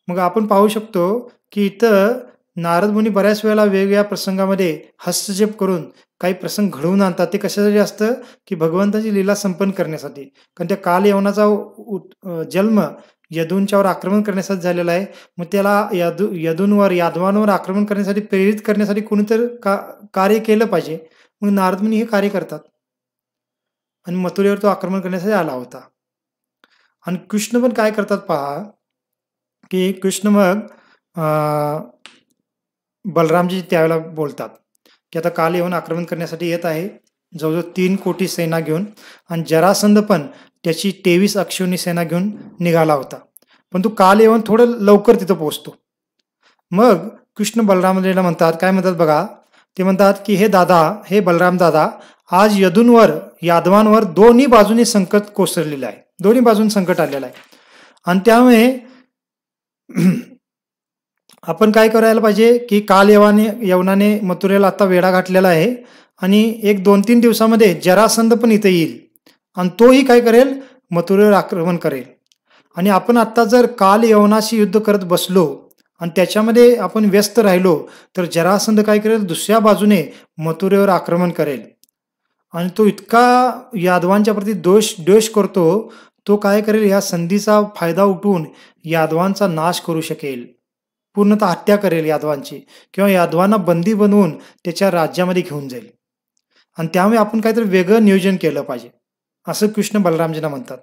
मग आपण पाहू शकतो, की इथं नारद मुनी बऱ्याच वेळेला वेगवेगळ्या प्रसंगामध्ये हस्तक्षेप करून काही प्रसंग घडवून आणतात. ते कशासाठी असतं, की भगवंताची लीला संपन्न करण्यासाठी. कारण त्या काल यवनाचा जन्म यदूंच्यावर आक्रमण करण्यासाठी झालेला आहे. मग त्याला यदूंवर यादवांवर आक्रमण करण्यासाठी प्रेरित करण्यासाठी कोणीतरी कार्य केलं पाहिजे. मग नारद मुनी हे कार्य करतात आणि मथुरेवर तो आक्रमण करण्यासाठी आला होता. आणि कृष्ण पण काय करतात पहा, की कृष्ण मग बलरामजी त्यावेळेला बोलतात, की आता काल येऊन आक्रमण करण्यासाठी येत आहे जवळजवळ 3 कोटी सेना घेऊन आणि जरासंध पण त्याची 23 अक्षौहिणी सेना घेऊन निघाला होता. पण तो काल येऊन थोडं लवकर तिथं पोहोचतो. मग कृष्ण बलरामजीला म्हणतात, काय म्हणतात बघा, ते म्हणतात, की हे बलराम दादा, आज यदूंवर यादवांवर दोन्ही बाजूनी संकट कोसळलेलं आहे, दोन्ही बाजून संकट आलेलं आहे. आणि त्यामुळे आपण काय करायला पाहिजे, की काल यवनाने मथुरेला आता वेढा घातलेला आहे आणि 1-2-3 दिवसामध्ये जरासंध पण इथे येईल आणि तोही काय करेल, मथुरेवर आक्रमण करेल. आणि आपण आता जर काल यवनाशी युद्ध करत बसलो आणि त्याच्यामध्ये आपण व्यस्त राहिलो तर जरासंध काय करेल, दुसऱ्या बाजूने मथुरेवर आक्रमण करेल आणि तो इतका यादवांच्या प्रती द्वेष करतो, तो काय करेल, या संधीचा फायदा उठवून यादवांचा नाश करू शकेल, पूर्णतः हत्या करेल यादवांची किंवा यादवांना बंदी बनवून त्याच्या राज्यामध्ये घेऊन जाईल. आणि त्यामुळे आपण काहीतरी वेगळं नियोजन केलं पाहिजे, असं कृष्ण बलरामजींना म्हणतात.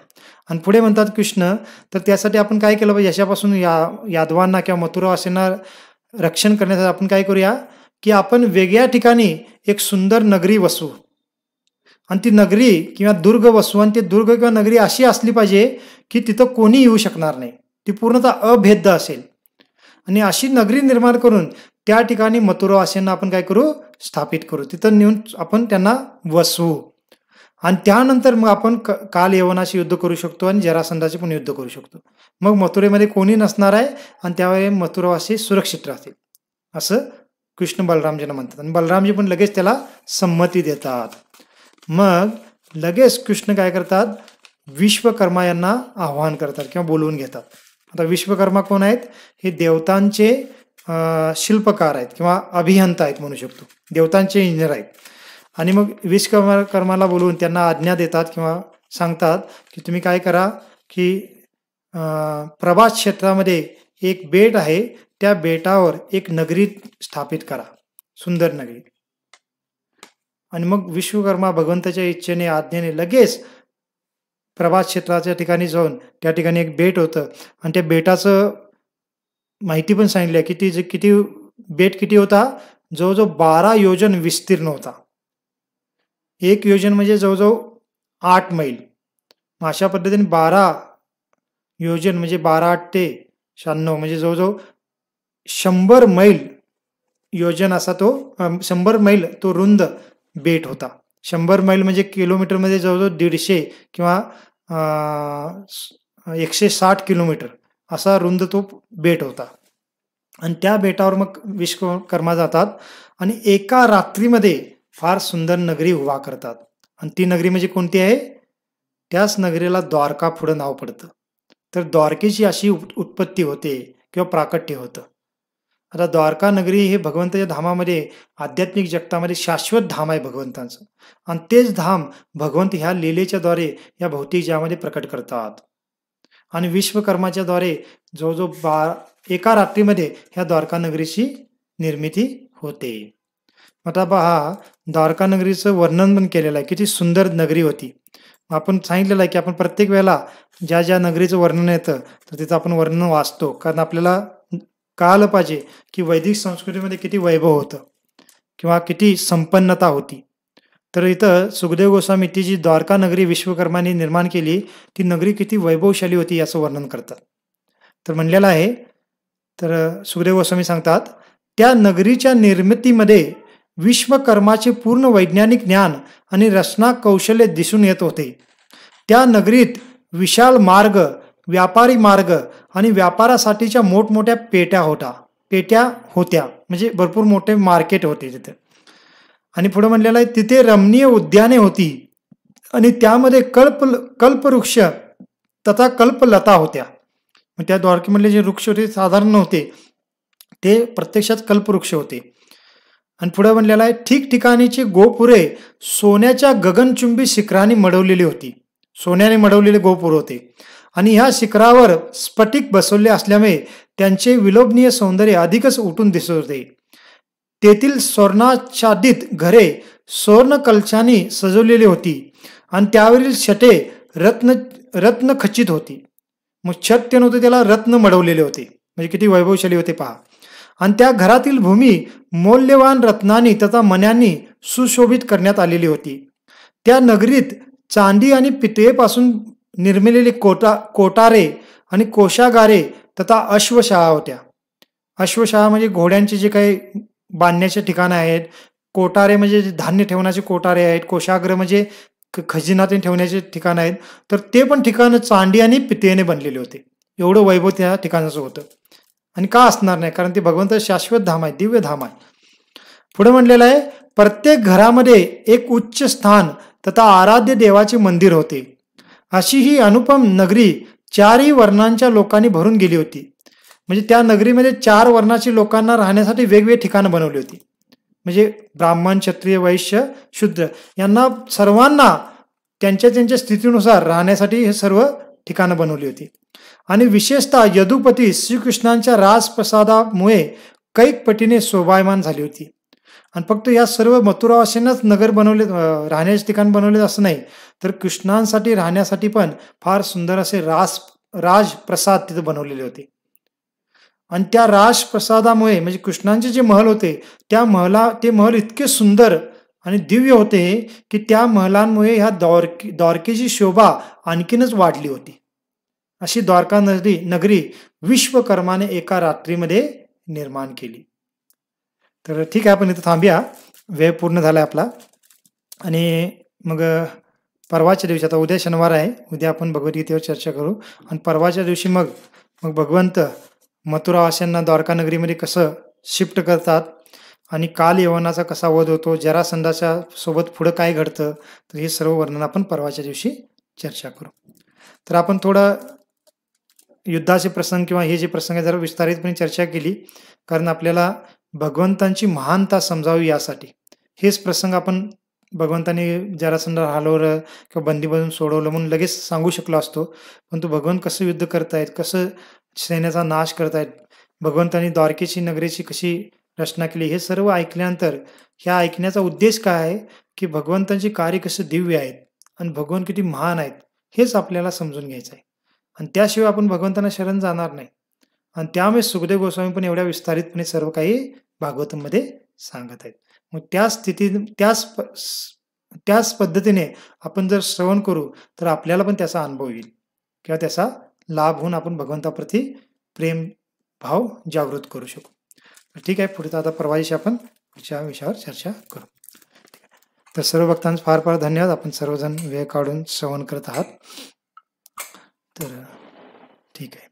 आणि पुढे म्हणतात कृष्ण, तर त्यासाठी आपण काय केलं पाहिजे, याच्यापासून यादवांना किंवा मथुरावासींना रक्षण करण्यासाठी आपण काय करूया, की आपण वेगळ्या ठिकाणी एक सुंदर नगरी वसू आणि ती नगरी किंवा दुर्ग वसू आणि ती दुर्ग किंवा नगरी अशी असली पाहिजे की तिथं कोणी येऊ शकणार नाही, ती पूर्णतः अभेद्य असेल. आणि अशी नगरी निर्माण करून त्या ठिकाणी मथुरावासींना आपण काय करू, स्थापित करू, तिथं नेऊन आपण त्यांना वसवू. आणि त्यानंतर मग आपण काल यवनाशी युद्ध करू शकतो आणि जरासंधाशी पण युद्ध करू शकतो. मग मथुरेमध्ये कोणी नसणार आहे आणि त्यावेळी मथुरावासी सुरक्षित राहतील असं कृष्ण बलरामजींना म्हणतात. आणि बलरामजी पण लगेच त्याला संमती देतात. मग लगेच कृष्ण काय करतात, विश्वकर्मा यांना आवाहन करतात किंवा बोलवून घेतात. आता विश्वकर्मा कोण आहेत, हे देवतांचे शिल्पकार आहेत किंवा अभियंता आहेत म्हणू शकतो, देवतांचे इंजिनियर आहेत. आणि मग विश्वकर्माला बोलवून त्यांना आज्ञा देतात किंवा सांगतात की तुम्ही काय करा की प्रभास क्षेत्रामध्ये एक बेट आहे, त्या बेटावर एक नगरी स्थापित करा, सुंदर नगरी. आणि मग विश्वकर्मा भगवंताच्या इच्छेने आज्ञेने लगेच प्रभास क्षेत्राच्या ठिकाणी जाऊन त्या ठिकाणी एक बेट होतं आणि त्या बेटाचं माहिती पण सांगितली आहे. किती बेट किती होता, जवळजवळ 12 योजन विस्तीर्ण होता. 1 योजन म्हणजे जवळजवळ 8 मैल. अशा पद्धतीने 12 योजन म्हणजे 12 ते 96 म्हणजे जवळजवळ 100 मैल योजन असा तो 100 मैल तो रुंद बेट होता. 100 मैल म्हणजे किलोमीटरमध्ये जवळजवळ 150 किंवा 160 किलोमीटर असा रुंद तो बेट होता. आणि त्या बेटावर मग विश्वकर्मा जातात आणि एका रात्रीमध्ये फार सुंदर नगरी उभा करतात. आणि ती नगरी म्हणजे कोणती आहे, त्याच नगरीला द्वारका पुढं नाव पडतं. तर द्वारकेची अशी उत्पत्ती होते किंवा प्राकट्य होतं. आता द्वारका नगरी हे भगवंताच्या धामामध्ये आध्यात्मिक जगतामध्ये शाश्वत धाम आहे भगवंतांचं. आणि तेच धाम भगवंत ह्या लीलेच्या द्वारे या भौतिक जगामध्ये प्रकट करतात. आणि विश्वकर्माच्या द्वारे जवळजवळ एका रात्रीमध्ये ह्या द्वारका नगरीची निर्मिती होते. आता पहा, द्वारका नगरीचं वर्णन पण केलेलं आहे, किती सुंदर नगरी होती. आपण सांगितलेलं आहे की आपण प्रत्येक वेळेला ज्या ज्या नगरीचं वर्णन येतं तर तिथं आपण वर्णन वाचतो, कारण आपल्याला कळालं पाहिजे की वैदिक संस्कृतीमध्ये किती वैभव होतं किंवा किती संपन्नता होती. तर इथं सुखदेव गोस्वामी ती जी द्वारका नगरी विश्वकर्माने निर्माण केली, ती नगरी किती वैभवशाली होती याचं वर्णन करतात. तर म्हणलेलं आहे, तर सुखदेव गोस्वामी सांगतात, त्या नगरीच्या निर्मितीमध्ये विश्वकर्माचे पूर्ण वैज्ञानिक ज्ञान आणि रचना कौशल्य दिसून येत होते. त्या नगरीत विशाल मार्ग, व्यापारी मार्ग आणि व्यापारासाठीच्या मोठमोठ्या पेट्या होत्या म्हणजे भरपूर मोठे मार्केट होते तिथे. आणि पुढे म्हणलेलं आहे, तिथे रमणीय उद्याने होती आणि त्यामध्ये कल्पवृक्ष तथा कल्पलता होत्या. त्या द्वारकेमधले जे वृक्ष होते साधारण नव्हते, ते प्रत्यक्षात कल्पवृक्ष होते. आणि पुढे म्हणलेलं आहे, ठिकठिकाणीची गोपुरे सोन्याच्या गगनचुंबी शिखराने मडवलेली होती. सोन्याने मडवलेले गोपुर होते आणि ह्या शिखरावर स्फटिक बसवले असल्यामुळे त्यांचे विलोभनीय सौंदर्य अधिकच उठून दिसत होते. तेथील स्वर्णाच्छादित घरे सुवर्ण कलशाने सजवलेली होती आणि त्यावरील छटे रत्न खचित होती. मग छत ते नव्हते, त्याला रत्न मडवलेले होते, म्हणजे किती वैभवशाली होते पहा. आणि त्या घरातील भूमी मौल्यवान रत्नांनी तथा मण्यांनी सुशोभित करण्यात आलेली होती. त्या नगरीत चांदी आणि पितळेपासून निर्मिलेली कोटारे आणि कोशागारे तथा अश्वशाळा होत्या. अश्वशाळा म्हणजे घोड्यांचे जे काही बांधण्याचे ठिकाणं आहेत, कोटारे म्हणजे धान्य ठेवण्याचे कोटारे आहेत, कोशाग्र म्हणजे खजिनात ठेवण्याचे ठिकाणं आहेत. तर ते पण ठिकाणं चांदी आणि पितळेने बनलेले होते. एवढं वैभव त्या ठिकाणाचं होतं. आणि का असणार नाही, कारण ते भगवंत शाश्वत धाम आहे, दिव्य धाम आहे. पुढे म्हणलेलं आहे, प्रत्येक घरामध्ये एक उच्च स्थान तथा आराध्य देवाचे मंदिर होते. अशी ही अनुपम नगरी 4ही वर्णांच्या लोकांनी भरून गेली होती. म्हणजे त्या नगरीमध्ये 4 वर्णाची लोकांना राहण्यासाठी वेगवेगळी ठिकाणं बनवली होती. म्हणजे ब्राह्मण, क्षत्रिय, वैश्य, शूद्र यांना सर्वांना त्यांच्या स्थितीनुसार राहण्यासाठी हे सर्व ठिकाणं बनवली होती. आणि विशेषतः यदुपती श्रीकृष्णांच्या राजप्रसादामुळे कैक पटीने शोभायमान झाली होती. आणि फक्त या सर्व मथुरावासींनाच नगर बनवले, राहण्याचे ठिकाण बनवले असं नाही, तर कृष्णांसाठी राहण्यासाठी पण फार सुंदर असे राजप्रसाद तिथे बनवलेले होते. आणि त्या राजप्रसादामुळे म्हणजे कृष्णांचे जे महल होते ते महल इतके सुंदर आणि दिव्य होते की त्या महलांमुळे ह्या द्वारकेची शोभा आणखीनच वाढली होती. अशी द्वारका नगरी विश्वकर्माने एका रात्रीमध्ये निर्माण केली. तर ठीक आहे, आपण इथं थांबूया, वेळ पूर्ण झालाय आपला. आणि मग परवाच्या दिवशी, आता उद्या शनिवार आहे, उद्या आपण भगवद्गीतेवर चर्चा करू आणि परवाच्या दिवशी मग भगवंत मथुरावासियांना द्वारका नगरीमध्ये कसं शिफ्ट करतात आणि काल यवनाचा कसा वध होतो, जरासंधाच्या सोबत पुढं काय घडतं, तर हे सर्व वर्णन आपण परवाच्या दिवशी चर्चा करू. तर आपण थोडं युद्धाचे प्रसंग किंवा हे जे प्रसंग आहे जरा विस्तारितपणे चर्चा केली, कारण आपल्याला भगवंतांची महानता समजावी यासाठी. हेच प्रसंग आपण भगवंतांनी जरासंध हलवलं किंवा बंदी बनवून सोडवलं म्हणून लगेच सांगू शकलो असतो, परंतु भगवंत कसं युद्ध करतायत, कसं सैन्याचा नाश करतायत, भगवंतांनी द्वारकेची नगरीची कशी रचना केली, हे सर्व ऐकल्यानंतर ह्या ऐकण्याचा उद्देश काय आहे की भगवंतांची कार्य कसं दिव्य आहेत आणि भगवान किती महान आहेत हेच आपल्याला समजून घ्यायचं आहे. आणि त्याशिवाय आपण भगवंतांना शरण जाणार नाही. आणि त्यामुळे सुखदेव गोस्वामी पण एवढ्या विस्तारितपणे सर्व काही भागवतामध्ये सांगत आहेत. मग त्या स्थितीत त्याच पद्धतीने आपण जर श्रवण करू तर आपल्याला पण त्याचा अनुभव येईल किंवा त्याचा लाभ होऊन आपण भगवंताप्रती प्रेम भाव जागृत करू शकू. ठीक आहे, पुढे आता परवा दिवशी आपण पुढच्या विषयावर चर्चा करू. तर सर्व भक्तांचं फार फार धन्यवाद. आपण सर्वजण वेळ काढून श्रवण करत आहात. तर ठीक आहे.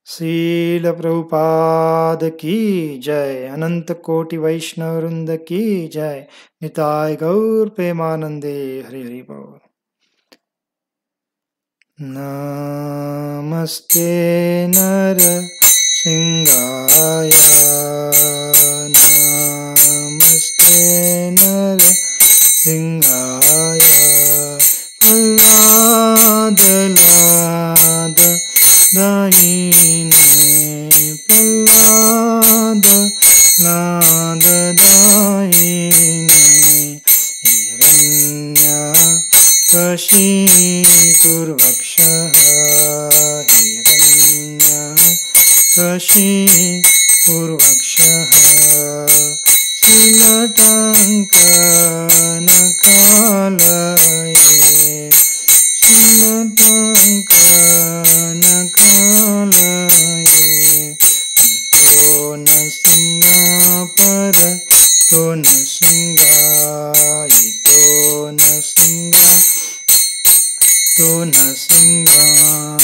श्रील प्रभुपाद की जय. अनंत कोटि वैष्णव वृंद की जय. निताय गौर प्रेमानंदे. हरि हरि बोल. नमस्ते नर सिंहाय. नमस्ते नर सिंहाय. प्रह्लाद लाद दायिने. प्रह्लाद लाद दायिने. हिरण्यकशिपुर्वक्षः. हिरण्यकशिपुर्वक्षः. शीलटङ्कनकालये. शीलटङ्कनकालये. तो न सिंगापर तो न सिंगाई. तो न सिंगा तो न सिंगा.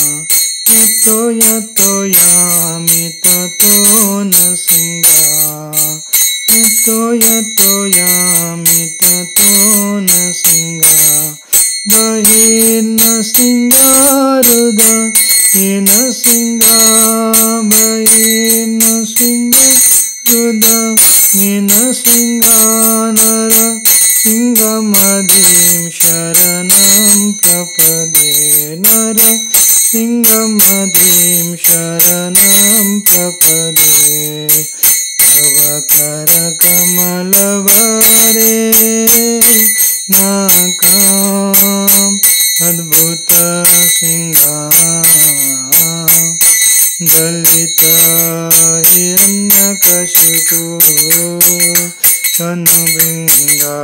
यतो यतो यामि ततो न सिंगा. यतो यतो यामि ततो न सिंगा. बहिर्न सिंगारुद येन सिंगा. बहिर्न सिंगारुद येन सिंगा. नर सिंहमदीं शरणं प्रपदे. नर सिंहमदीं शरणं प्रपदे. तव करकमलवरे नाकाम् अद्भुत सिंहा. दलित हिरण्यकशिपु तनुभृङ्गा.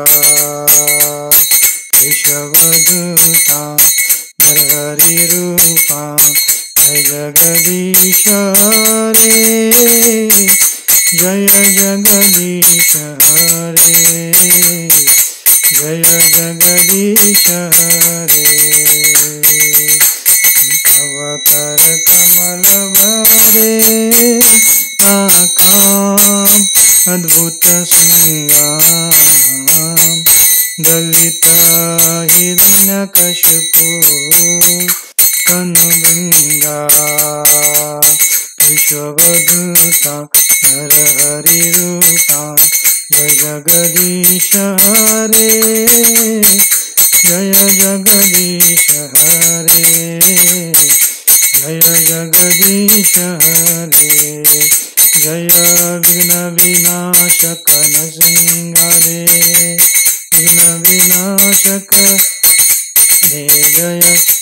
विश्वदूता नरहरिरूपा. जय जगदीश हरे. जय जगदीश हरे. जय जगदीश हरे. तव कर कमल भरे नाकाम् अद्भुत सिंगाम्. दलित हिरण्यकशिपु तनुभृङ्गा. विश्वदूता नरहरिरूपा. जय जगदीश हरे. जय जगदीश हरे. जय जगदीश हरे. जय विघ्न विनाशक नृसिंहरे. विघ्न विनाशक हे. जय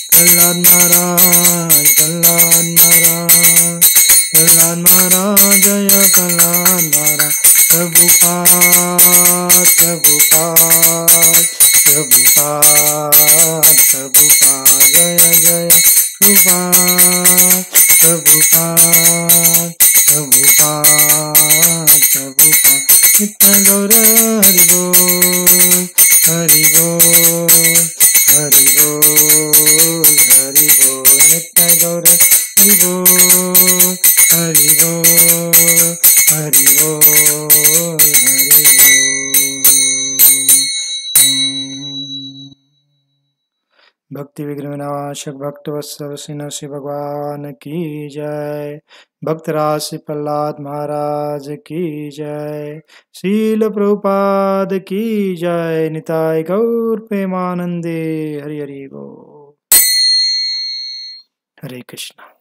प्रह्लाद महाराज. प्रह्लाद महाराज. प्रह्लाद महाराज. जय प्रह्लाद महाराज. प्रभुपाद प्रभुपाद प्रभुपाद प्रभुपाद. जय जय प्रभुपाद प्रभुपाद प्रभुपाद प्रभुपाद. नित्य गौर हरि बोल हरि बोल हरि बोल. भक्ति विघ्न विनाशक भक्त वत्सल श्री नरसिंह भगवान की जय। भक्त राशि प्रहलाद महाराज की जय। शील प्रभुपाद की जय। निताय गौर प्रेमानंदे। हरि हरि बोल। हरे कृष्णा।